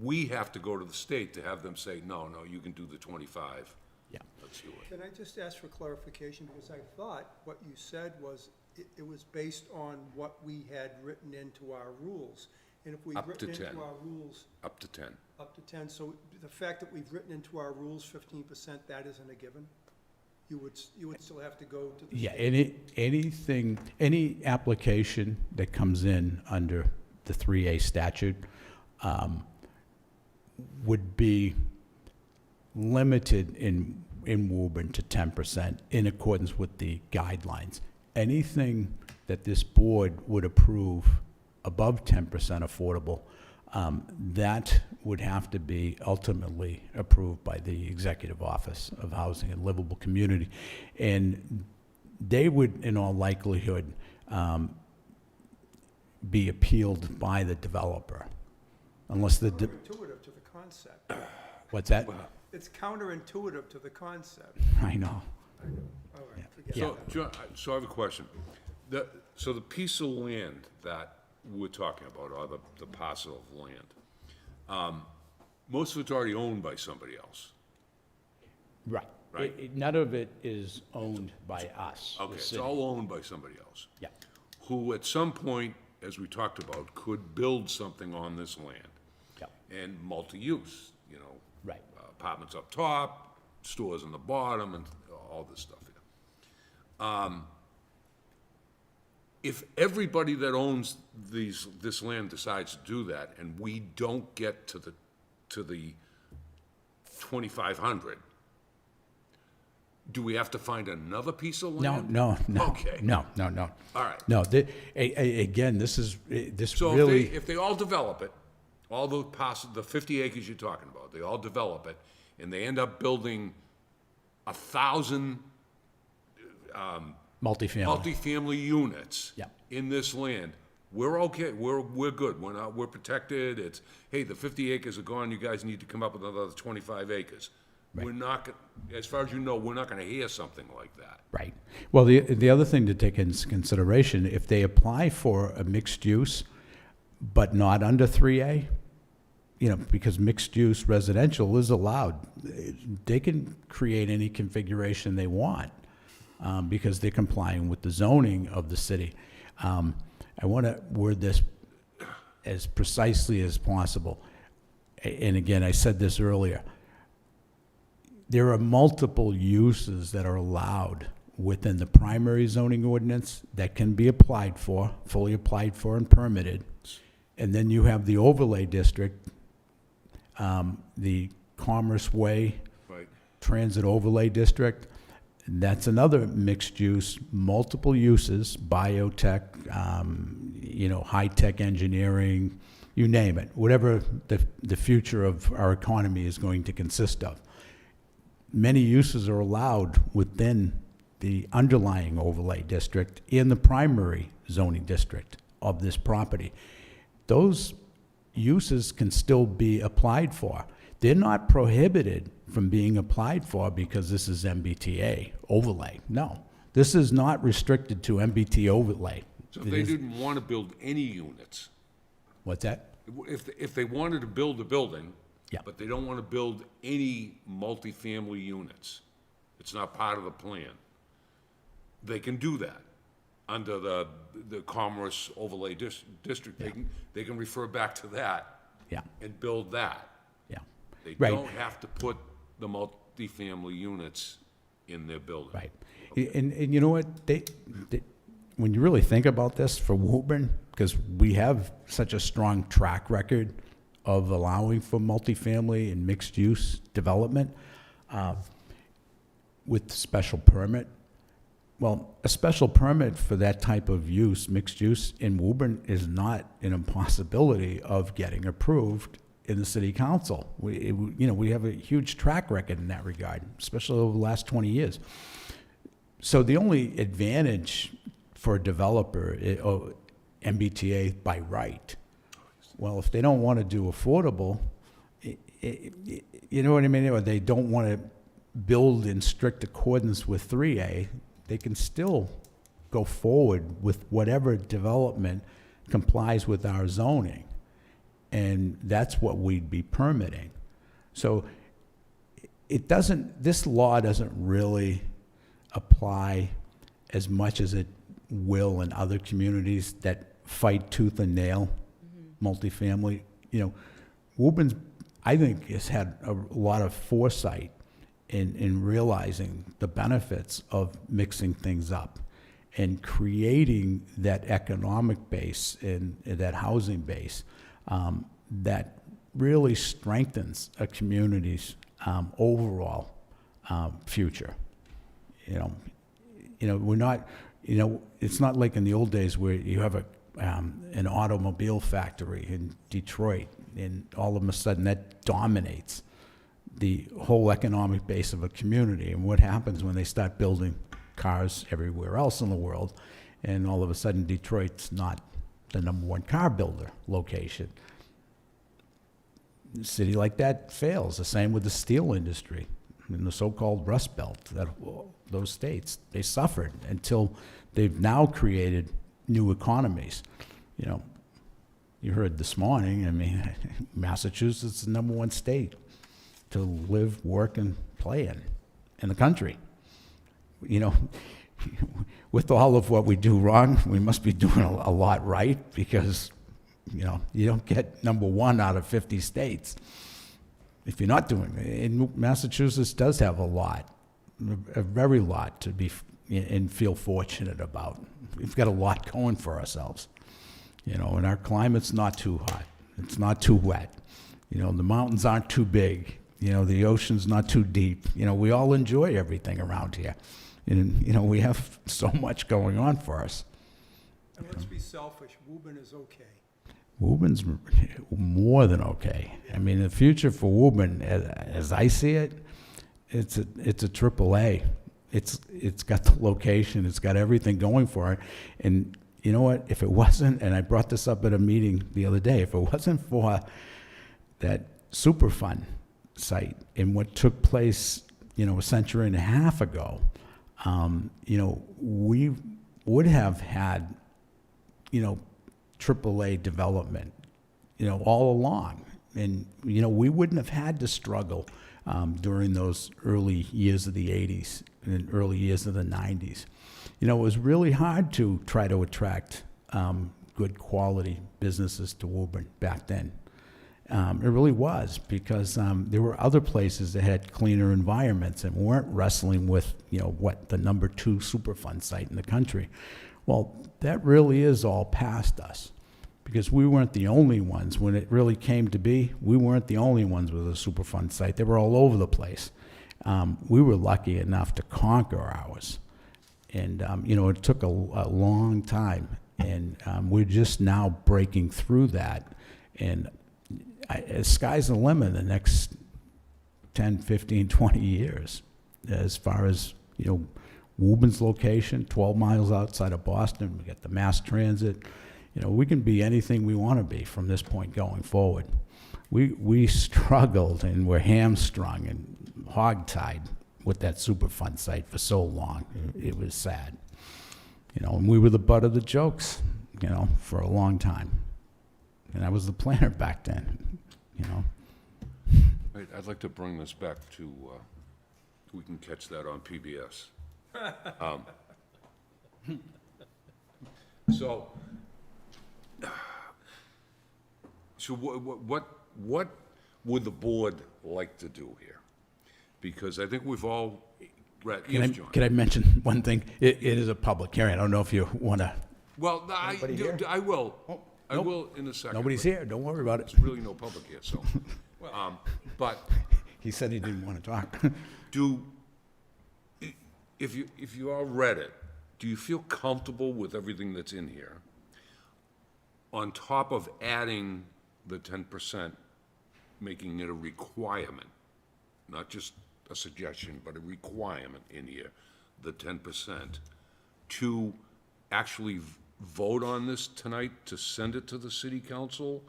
we have to go to the state to have them say, no, you can do the 25. Yeah. Let's do it. Can I just ask for clarification, because I thought what you said was, it was based on what we had written into our rules. And if we've Up to written 10. into our rules Up to 10. up to 10, so the fact that we've written into our rules 15%, that isn't a given? You would still have to go to the Yeah, state? any application that comes in under the 3A statute would be limited in Woburn to 10% in accordance with the guidelines. Anything that this board would approve above 10% affordable, that would have to be ultimately approved by the Executive Office of Housing and Livable Community. And they would, in all likelihood, be appealed by the developer, unless the, Counterintuitive to the concept. what's that? It's counterintuitive to the concept. I know. All right, forget So, it. John, so I have a question. So the piece of land that we're talking about, or the parcel of land, most of it's already owned by somebody else. Right. Right. None of it is owned by us, the Okay, it's city. all owned by somebody else. Yeah, Who at some point, as we talked about, could build something on this land. yeah, And multi-use, you know. right. Apartments up top, stores on the bottom, and all this stuff here. If everybody that owns this land decides to do that, and we don't get to the 2,500, do we have to find another piece of land? No. Okay. No. All right. No, again, this So really, if they all develop it, all the 50 acres you're talking about, they all develop it, and they end up building 1,000 multifamily units Yeah. in this land, we're okay, we're good, we're protected, it's, hey, the 50 acres are gone, you guys need to come up with another 25 acres. We're not, as far as you know, we're not gonna hear something like that. right. Well, the other thing to take into consideration, if they apply for a mixed use, but not under 3A, because mixed-use residential is allowed. They can create any configuration they want because they're complying with the zoning of the city. I want to word this as precisely as possible. And again, I said this earlier. There are multiple uses that are allowed within the primary zoning ordinance that can be applied for, fully applied for and permitted. And then you have the overlay district, the Commerce Way Right. Transit Overlay District. That's another mixed use, multiple uses, biotech, high-tech engineering, you name it, whatever the future of our economy is going to consist of. Many uses are allowed within the underlying overlay district in the primary zoning district of this property. Those uses can still be applied for. They're not prohibited from being applied for because this is MBTA overlay. No, this is not restricted to MBTA overlay. So if they didn't want to build any units, What's that? if they wanted to build a building, Yeah. but they don't want to build any multifamily units, it's not part of the plan, they can do that under the Commerce Overlay District. They can refer back to that Yeah, and build that. yeah. They Right. don't have to put the multifamily units in their building. Right. And you know what, when you really think about this for Woburn, because we have such a strong track record of allowing for multifamily and mixed-use development with special permit, well, a special permit for that type of use, mixed use in Woburn, is not an impossibility of getting approved in the city council. We have a huge track record in that regard, especially over the last 20 years. So the only advantage for a developer, MBTA by right, well, if they don't want to do affordable, you know what I mean, or they don't want to build in strict accordance with 3A, they can still go forward with whatever development complies with our zoning. And that's what we'd be permitting. So this law doesn't really apply as much as it will in other communities that fight tooth and nail multifamily. Woburn's, I think, has had a lot of foresight in realizing the benefits of mixing things up and creating that economic base and that housing base that really strengthens a community's overall future. We're not, it's not like in the old days where you have an automobile factory in Detroit and all of a sudden that dominates the whole economic base of a community. And what happens when they start building cars everywhere else in the world, and all of a sudden Detroit's not the #1 car builder location? A city like that fails. The same with the steel industry in the so-called Rust Belt. Those states, they suffered until they've now created new economies. You heard this morning, Massachusetts is the #1 state to live, work, and play in the country. With all of what we do wrong, we must be doing a lot right, because, you don't get #1 out of 50 states if you're not doing it. And Massachusetts does have a very lot to be and feel fortunate about. We've got a lot going for ourselves, and our climate's not too hot. It's not too wet. The mountains aren't too big. The ocean's not too deep. We all enjoy everything around here. And, we have so much going on for us. And let's be selfish, Woburn is okay. Woburn's more than okay. The future for Woburn, as I see it, it's a triple A. It's got the location, it's got everything going for it. And you know what? If it wasn't, and I brought this up at a meeting the other day, if it wasn't for that Superfund site and what took place, a century and a half ago, we would have had, AAA development, all along. And, we wouldn't have had to struggle during those early years of the 80s and early years of the 90s. It was really hard to try to attract good quality businesses to Woburn back then. It really was, because there were other places that had cleaner environments and weren't wrestling with, the number 2 Superfund site in the country. Well, that really is all past us, because we weren't the only ones. When it really came to be, we weren't the only ones with a Superfund site. They were all over the place. We were lucky enough to conquer ours. And, it took a long time. And we're just now breaking through that. And sky's the limit in the next 10, 15, 20 years, as far as, Woburn's location, 12 miles outside of Boston. We got the mass transit. We can be anything we want to be from this point going forward. We struggled and were hamstrung and hogtied with that Superfund site for so long. It was sad. And we were the butt of the jokes, for a long time. And I was the planner back then, I'd like to bring this back to, we can catch that on PBS. So what would the board like to do here? Because I think we've all read, yes, John? Can I mention one thing? It is a public hearing. I don't know if you want to. Well, I will. I nope. will in a second. Nobody's but here. Don't worry about it. There's really no public here, so. But He said he didn't want to talk. if you all read it, do you feel comfortable with everything that's in here? On top of adding the 10%, making it a requirement, not just a suggestion, but a requirement in here, the 10%, to actually vote on this tonight to send it to the city council?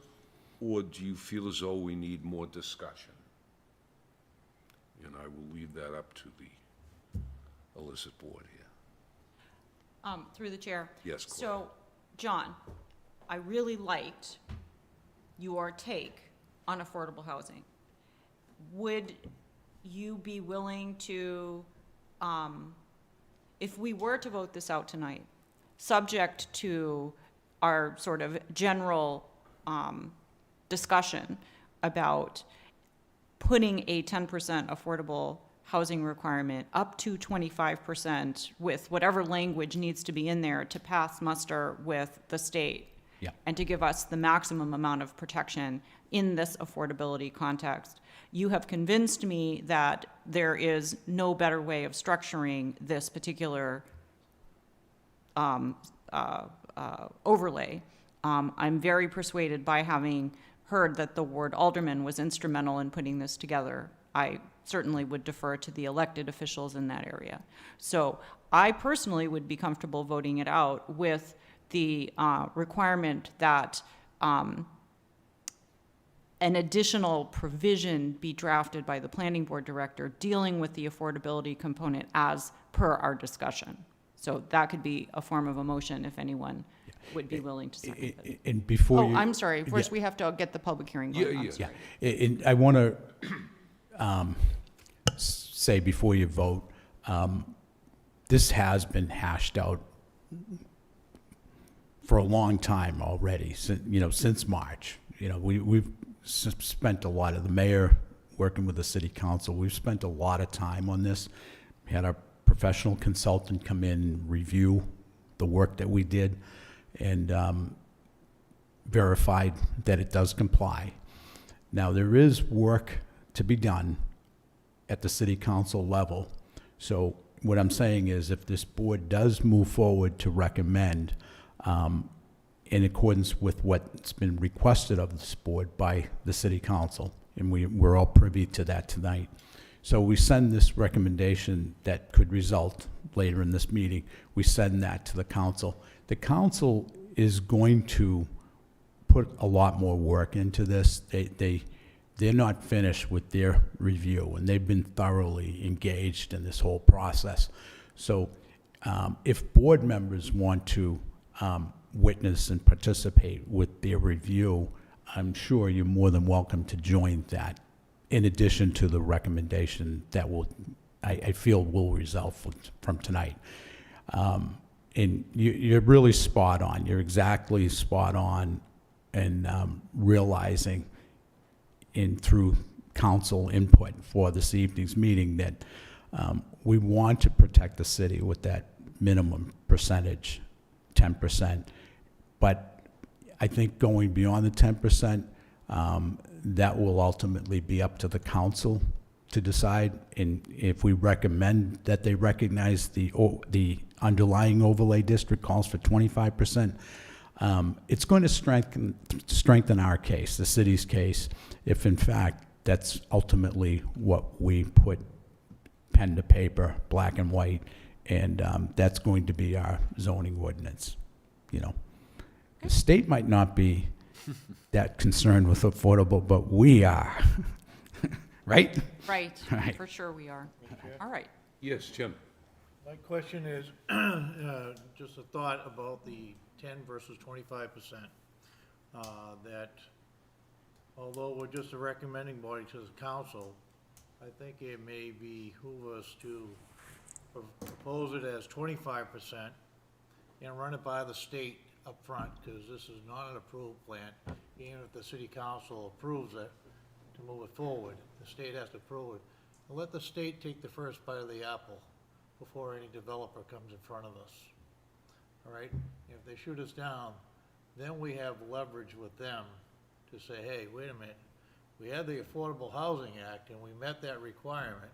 Or do you feel as though we need more discussion? And I will leave that up to the illicit board here. Through the chair. Yes, Claudia. So, John, I really liked your take on affordable housing. Would you be willing to, if we were to vote this out tonight, subject to our sort of general discussion about putting a 10% affordable housing requirement up to 25% with whatever language needs to be in there to pass muster with the state? Yeah. And to give us the maximum amount of protection in this affordability context. You have convinced me that there is no better way of structuring this particular overlay. I'm very persuaded by having heard that the ward alderman was instrumental in putting this together. I certainly would defer to the elected officials in that area. So I personally would be comfortable voting it out with the requirement that an additional provision be drafted by the planning board director dealing with the affordability component as per our discussion. So that could be a form of a motion if anyone would be willing to second it. And before you. Oh, I'm sorry. First, we have to get the public hearing going. I'm sorry. Yeah, and I want to say before you vote, this has been hashed out for a long time already, since March. We've spent a lot of the mayor working with the city council. We've spent a lot of time on this. We had our professional consultant come in and review the work that we did and verified that it does comply. Now, there is work to be done at the city council level. So what I'm saying is if this board does move forward to recommend in accordance with what's been requested of this board by the city council, and we're all privy to that tonight. So we send this recommendation that could result later in this meeting, we send that to the council. The council is going to put a lot more work into this. They're not finished with their review, and they've been thoroughly engaged in this whole process. So if board members want to witness and participate with their review, I'm sure you're more than welcome to join that, in addition to the recommendation that I feel will result from tonight. And you're really spot on. You're exactly spot on in realizing through council input for this evening's meeting that we want to protect the city with that minimum percentage, 10%. But I think going beyond the 10%, that will ultimately be up to the council to decide. And if we recommend that they recognize the underlying overlay district calls for 25%, it's going to strengthen our case, the city's case, if in fact that's ultimately what we put pen to paper, black and white, and that's going to be our zoning ordinance, you know. The state might not be that concerned with affordable, but we are, right? Right, Right. for sure we are. All right. Yes, Jim? My question is, just a thought about the 10 versus 25%. That although we're just a recommending body to the council, I think it may behoove us to propose it as 25% and run it by the state up front, because this is not an approved plan. Even if the city council approves it to move it forward, the state has to approve it. And let the state take the first bite of the apple before any developer comes in front of us. All right? If they shoot us down, then we have leverage with them to say, hey, wait a minute, we had the Affordable Housing Act and we met that requirement.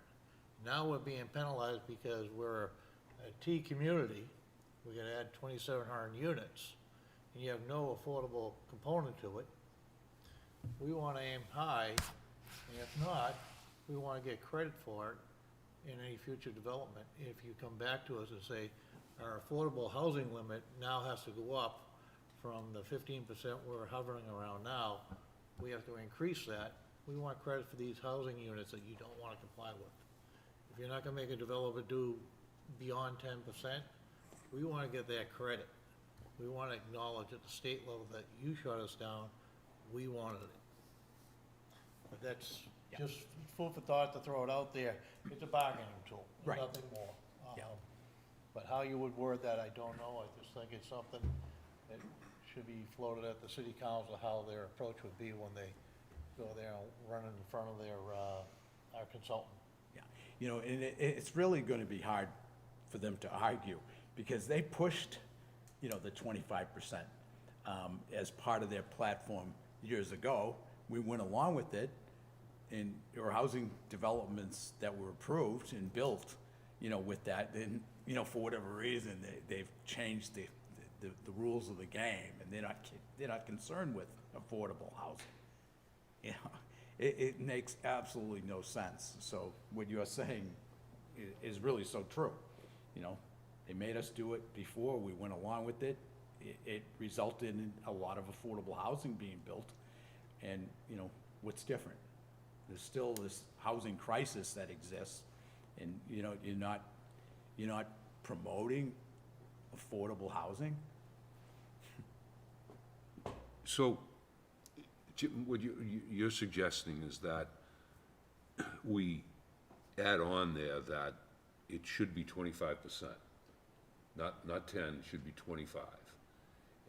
Now we're being penalized because we're a T community. We're gonna add 2,700 units, and you have no affordable component to it. We wanna aim high, and if not, we wanna get credit for it in any future development. If you come back to us and say, our affordable housing limit now has to go up from the 15% we're hovering around now, we have to increase that. We want credit for these housing units that you don't wanna comply with. If you're not gonna make a developer do beyond 10%, we wanna get that credit. We wanna acknowledge at the state level that you shut us down, we wanted it. But that's just food for thought to throw it out there. It's a bargaining tool, Right. nothing more. Yeah. But how you would word that, I don't know. I just think it's something that should be floated at the city council, how their approach would be when they go there and run in front of their, our consultant. Yeah, you know, and it's really gonna be hard for them to argue, because they pushed, you know, the 25%, as part of their platform years ago. We went along with it, and there were housing developments that were approved and built, you know, with that. And, you know, for whatever reason, they've changed the rules of the game, and they're not concerned with affordable housing. You know, it makes absolutely no sense. So what you're saying is really so true. You know, they made us do it before, we went along with it. It resulted in a lot of affordable housing being built. And, you know, what's different? There's still this housing crisis that exists, and, you know, you're not promoting affordable housing? So, Jim, what you're suggesting is that we add on there that it should be 25%, not 10, it should be 25,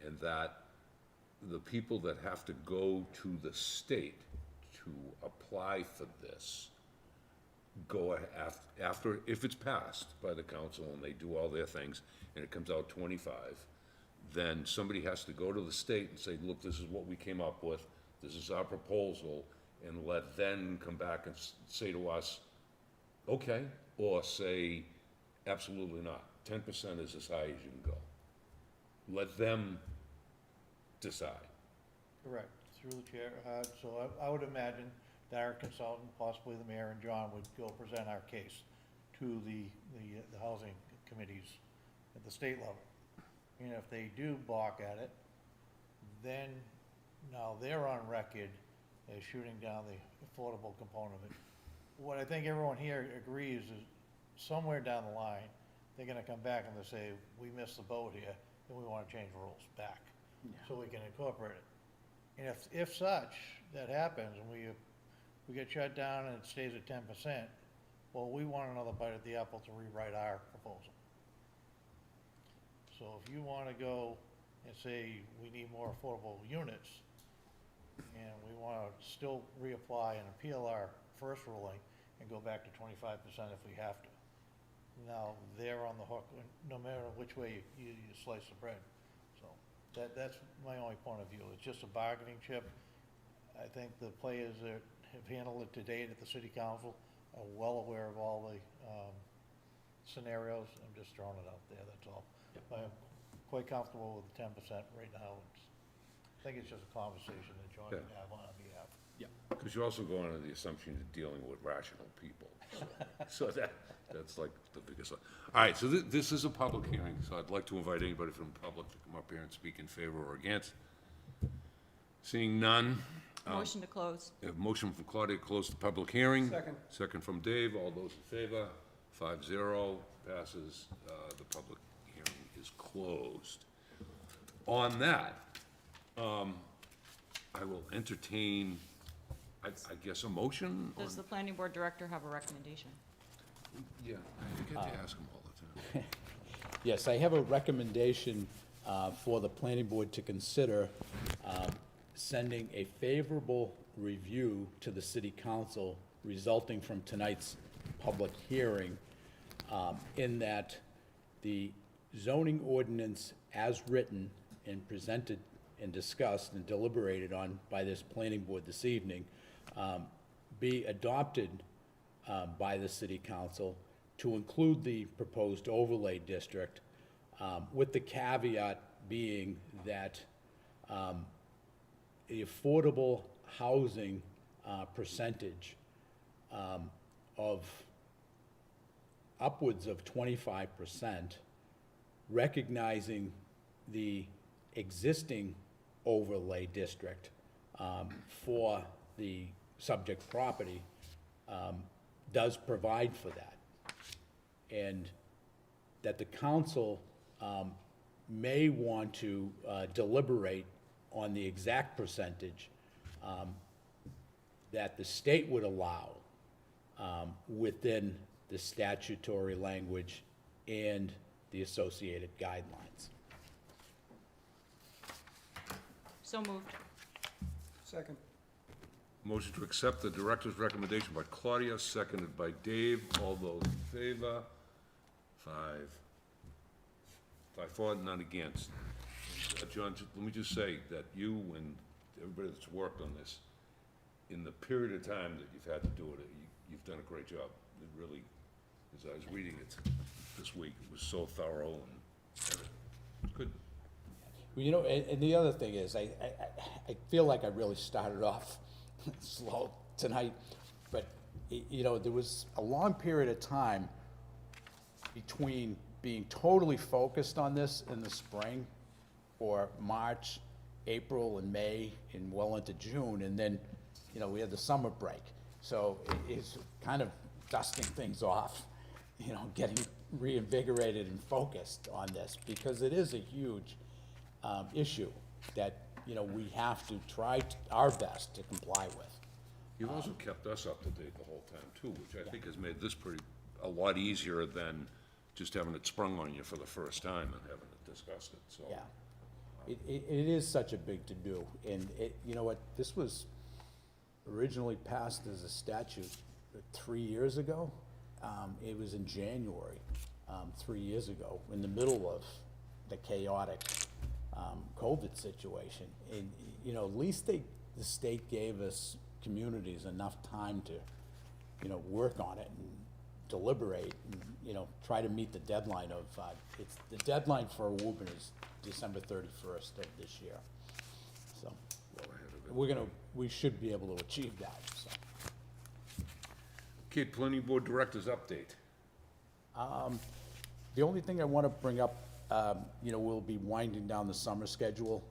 and that the people that have to go to the state to apply for this go after, if it's passed by the council and they do all their things and it comes out 25, then somebody has to go to the state and say, look, this is what we came up with, this is our proposal, and let them come back and say to us, okay, or say, absolutely not. 10% is as high as you can go. Let them decide. Correct, through the chair. So I would imagine that our consultant, possibly the mayor and John, would go present our case to the housing committees at the state level. And if they do balk at it, then now they're on record as shooting down the affordable component of it. What I think everyone here agrees is somewhere down the line, they're gonna come back and they say, we missed the boat here, then we wanna change rules back, so we can incorporate it. And if such, that happens, and we get shut down and it stays at 10%, well, we want another bite at the apple to rewrite our proposal. So if you wanna go and say, we need more affordable units, and we wanna still reapply and appeal our first ruling and go back to 25% if we have to. Now, they're on the hook, no matter which way you slice the bread. So, that's my only point of view, it's just a bargaining chip. I think the players that have handled it to date at the city council are well aware of all the, scenarios, I'm just throwing it out there, that's all. I'm quite comfortable with the 10% right now. I think it's just a conversation that John can have on our behalf. Because you're also going under the assumption you're dealing with rational people. So that's like the biggest one. All right, so this is a public hearing, so I'd like to invite anybody from the public to come up here and speak in favor or against. Seeing none, Motion to close. a motion from Claudia to close the public hearing. Second. Second from Dave, all those in favor, 5-0, passes, the public hearing is closed. On that, I will entertain, I guess, a motion on. Does the planning board director have a recommendation? Yeah, I forget to ask him all the time. Yes, I have a recommendation for the planning board to consider sending a favorable review to the city council resulting from tonight's public hearing, in that the zoning ordinance as written and presented and discussed and deliberated on by this planning board this evening, be adopted by the city council to include the proposed overlay district, with the caveat being that the affordable housing percentage of upwards of 25%, recognizing the existing overlay district for the subject property does provide for that. And that the council may want to deliberate on the exact percentage that the state would allow within the statutory language and the associated guidelines. So moved. Second. Motion to accept the director's recommendation by Claudia, seconded by Dave. All those in favor? 5 for, none against. John, let me just say that you and everybody that's worked on this, in the period of time that you've had to do it, you've done a great job. It really, as I was reading it this week, it was so thorough and good. Well, you know, and the other thing is, I feel like I really started off slow tonight, but, you know, there was a long period of time between being totally focused on this in the spring, or March, April, and May, and well into June, and then, you know, we had the summer break. So it's kind of dusting things off, you know, getting reinvigorated and focused on this, because it is a huge issue that, you know, we have to try our best to comply with. You've also kept us up to date the whole time too, which I think has made this a lot easier than just having it sprung on you for the first time and having to discuss it, so. Yeah. It is such a big to-do, and you know what, this was originally passed as a statute 3 years ago. It was in January, 3 years ago, in the middle of the chaotic COVID situation. And, you know, at least the state gave us communities enough time to, you know, work on it and deliberate and, you know, try to meet the deadline of, the deadline for Woburn is December 31st of this year. So, we should be able to achieve that, so. Okay, planning board director's update. The only thing I want to bring up, you know, we'll be winding down the summer schedule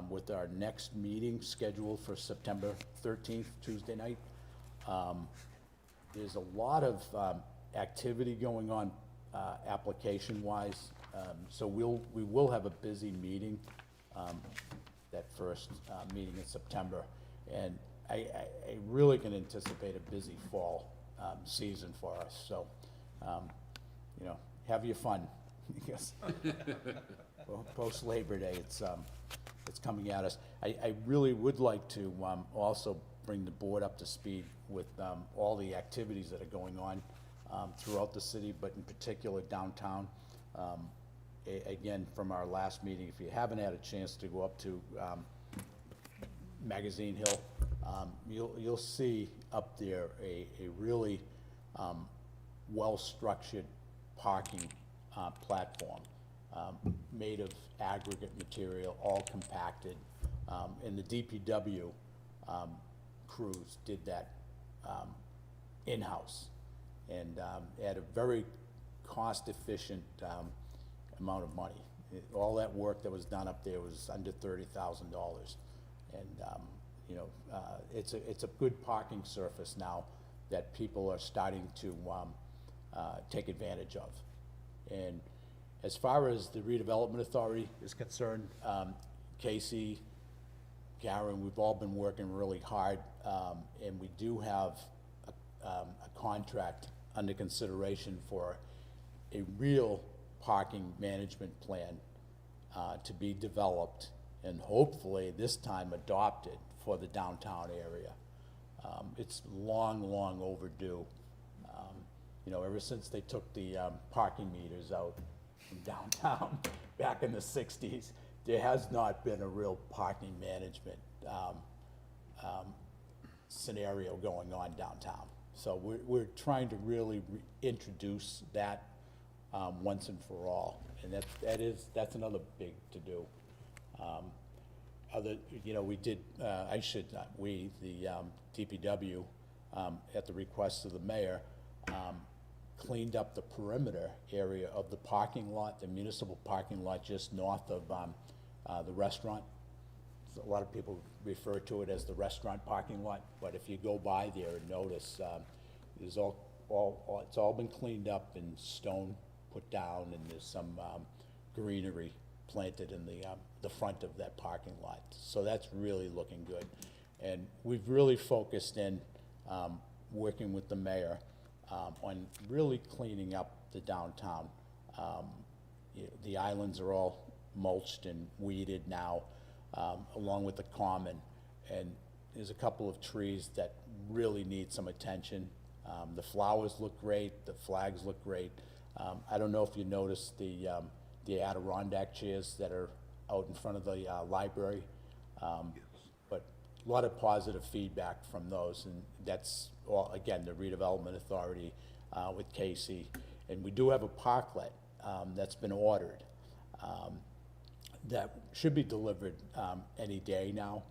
with our next meeting scheduled for September 13th, Tuesday night. There's a lot of activity going on application-wise So we will have a busy meeting, that first meeting in September. And I really can anticipate a busy fall season for us. So, you know, have your fun, because post Labor Day, it's coming at us. I really would like to also bring the board up to speed with all the activities that are going on throughout the city, but in particular downtown. Again, from our last meeting, if you haven't had a chance to go up to Magazine Hill, you'll see up there a really well-structured parking platform made of aggregate material, all compacted. And the DPW crews did that in-house, and at a very cost-efficient amount of money. All that work that was done up there was under $30,000. And, you know, it's a good parking surface now that people are starting to take advantage of. And as far as the redevelopment authority is concerned, Casey, Karen, we've all been working really hard, and we do have a contract under consideration for a real parking management plan to be developed and hopefully this time adopted for the downtown area. It's long, long overdue. You know, ever since they took the parking meters out from downtown back in the 60s, there has not been a real parking management scenario going on downtown. So we're trying to really introduce that once and for all, and that's another big to do. You know, we did, the DPW, at the request of the mayor, cleaned up the perimeter area of the parking lot, the municipal parking lot just north of the restaurant. So a lot of people refer to it as the restaurant parking lot, but if you go by there and notice, there's it's all been cleaned up and stone put down, and there's some greenery planted in the front of that parking lot. So that's really looking good. And we've really focused in, working with the mayor, on really cleaning up the downtown. The islands are all mulched and weeded now, along with the common. And there's a couple of trees that really need some attention. The flowers look great, the flags look great. I don't know if you noticed the Adirondack chairs that are out in front of the library, but a lot of positive feedback from those, and that's all, again, the redevelopment authority with Casey. And we do have a parklet that's been ordered that should be delivered any day now,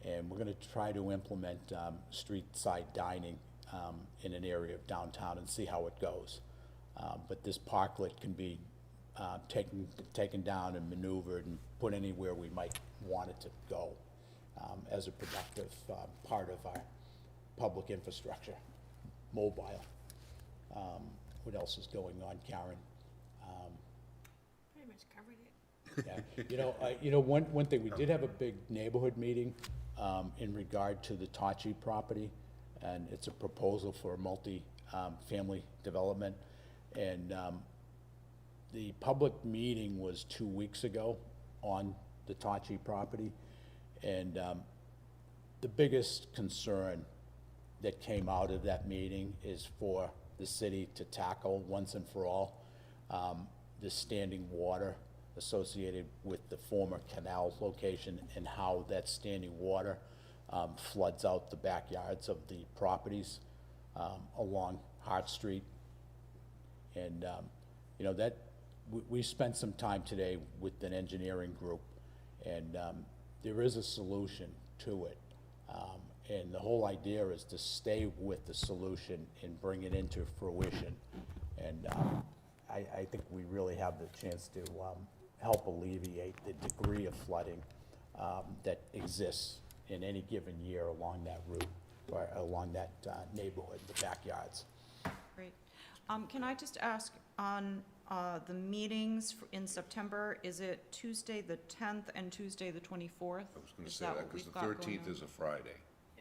and we're going to try to implement street side dining in an area of downtown and see how it goes. But this parklet can be taken down and maneuvered and put anywhere we might want it to go as a productive part of our public infrastructure, mobile. What else is going on, Karen? Pretty much covered it. Yeah, you know, one thing, we did have a big neighborhood meeting in regard to the Tachi property, and it's a proposal for a multi-family development. And the public meeting was 2 weeks ago on the Tachi property, and the biggest concern that came out of that meeting is for the city to tackle once and for all the standing water associated with the former canal location, and how that standing water floods out the backyards of the properties along Hart Street. And, you know, that we spent some time today with an engineering group, and there is a solution to it. And the whole idea is to stay with the solution and bring it into fruition. And I think we really have the chance to help alleviate the degree of flooding that exists in any given year along that route, or along that neighborhood, the backyards. Great. Can I just ask, on the meetings in September, is it Tuesday the 10th and Tuesday the 24th? I was gonna say that, because the 13th is a Friday.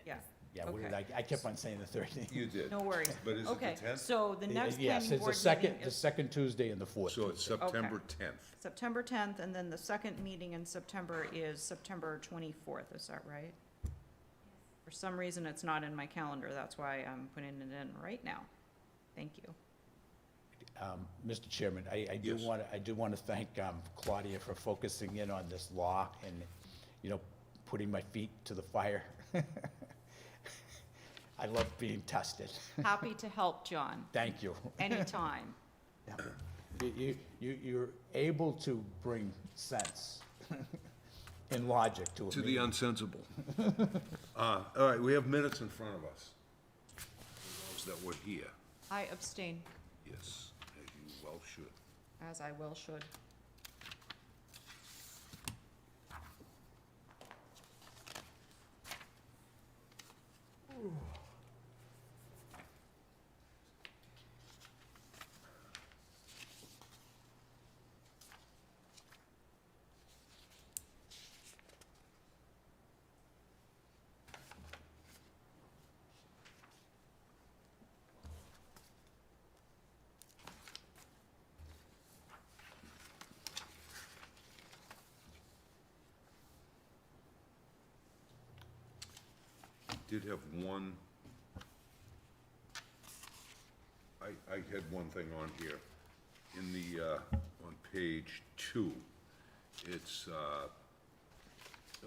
Yeah, Yeah, what did Okay. I kept on saying the 13th. You did. no worries. But is it the Okay, 10th? so the next Yes, planning it's board the meeting the is second Tuesday and the fourth So it's Tuesday. September 10th. September 10th, and then the second meeting in September is September 24th, is that right? For some reason, it's not in my calendar, that's why I'm putting it in right now. Thank you. Mr. Chairman, I do Yes. want to thank Claudia for focusing in on this law and, you know, putting my feet to the fire. I love being tested. Happy to help, John, Thank you. anytime. You're able to bring sense and logic to a To the meeting. unsensible. All right, we have minutes in front of us. For those that were here, I abstain, yes, as you well should. as I well should. Did have one, I had one thing on here. In the, on page 2, it's a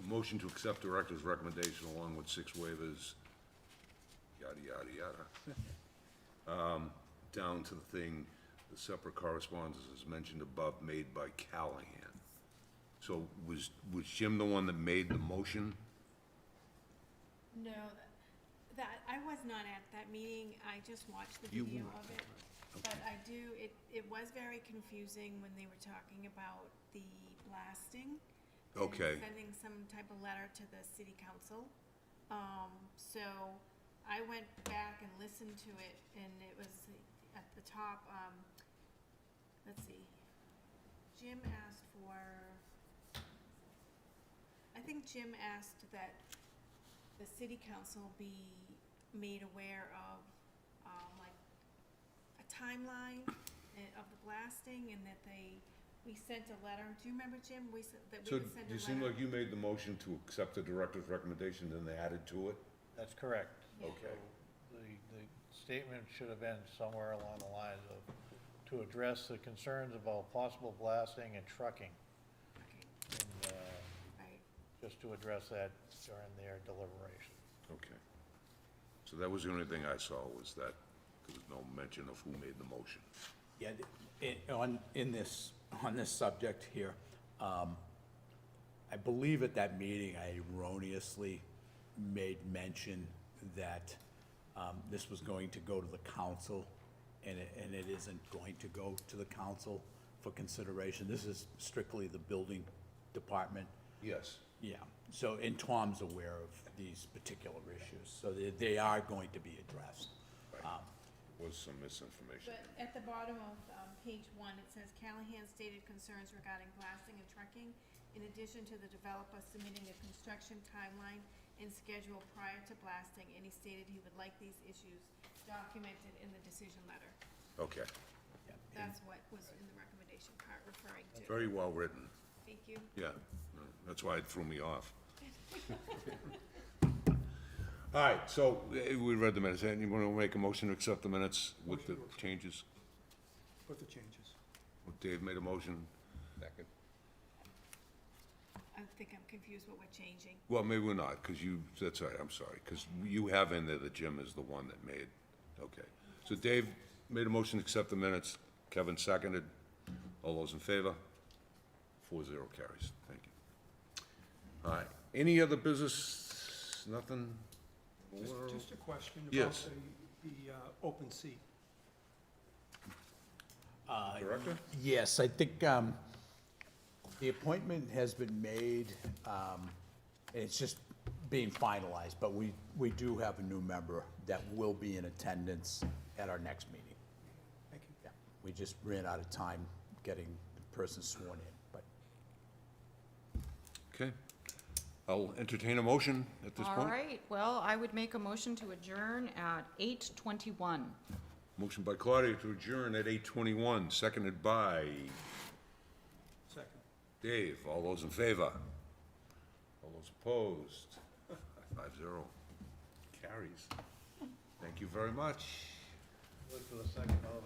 motion to accept director's recommendation along with 6 waivers, yada, yada, yada. Down to the thing, the separate correspondence is mentioned above, made by Callahan. So was Jim the one that made the motion? No, that, I was not at that meeting, I just watched the You video weren't. of it. But I do, it was very confusing when they were talking about the blasting. and Okay. Sending some type of letter to the city council. So I went back and listened to it, and it was at the top, let's see. Jim asked for, I think Jim asked that the city council be made aware of, like, a timeline of the blasting, and that we sent a letter. Do you remember, Jim? We said that So we would send a you letter. seem like you made the motion to accept the director's recommendation, then they added to it? That's correct. Yeah. Okay. The statement should have been somewhere along the lines of, to address the concerns about possible blasting and trucking, Okay, and, right. just to address that during their deliberation. Okay. So that was the only thing I saw, was that there was no mention of who made the motion. Yeah, on this subject here, I believe at that meeting, I erroneously made mention that this was going to go to the council, and it isn't going to go to the council for consideration. This is strictly the building department. Yes. Yeah, so, and Tom's aware of these particular issues, so they are going to be addressed. Was some misinformation. But at the bottom of page 1, it says Callahan stated concerns regarding blasting and trucking, in addition to the developer submitting a construction timeline and schedule prior to blasting, and he stated he would like these issues documented in the decision letter. Okay. Yeah, and- That's what was in the recommendation part referring to. Very well written. Thank you. Yeah. That's why it threw me off. All right, so we read the minutes. And you want to make a motion to accept the minutes with the Motion to changes? With the changes. Dave made a motion. Second. I think I'm confused what we're changing. Well, maybe we're not, because that's all right, I'm sorry, because you have in there that Jim is the one that made, okay. So Dave made a motion to accept the minutes, Kevin seconded. All those in favor? 4-0 carries, thank you. All right, any other business? Nothing? Just a question about Yes. the open seat. Director? Yes, I think the appointment has been made, and it's just being finalized, but we do have a new member that will be in attendance at our next meeting. Thank you. Yeah, We just ran out of time getting the person sworn in, but Okay. I'll entertain a motion at this All point. right, well, I would make a motion to adjourn at 8:21. Motion by Claudia to adjourn at 8:21, seconded by Second. Dave. All those in favor? All those opposed? 5-0. Carries. Thank you very much. Look for the second over here.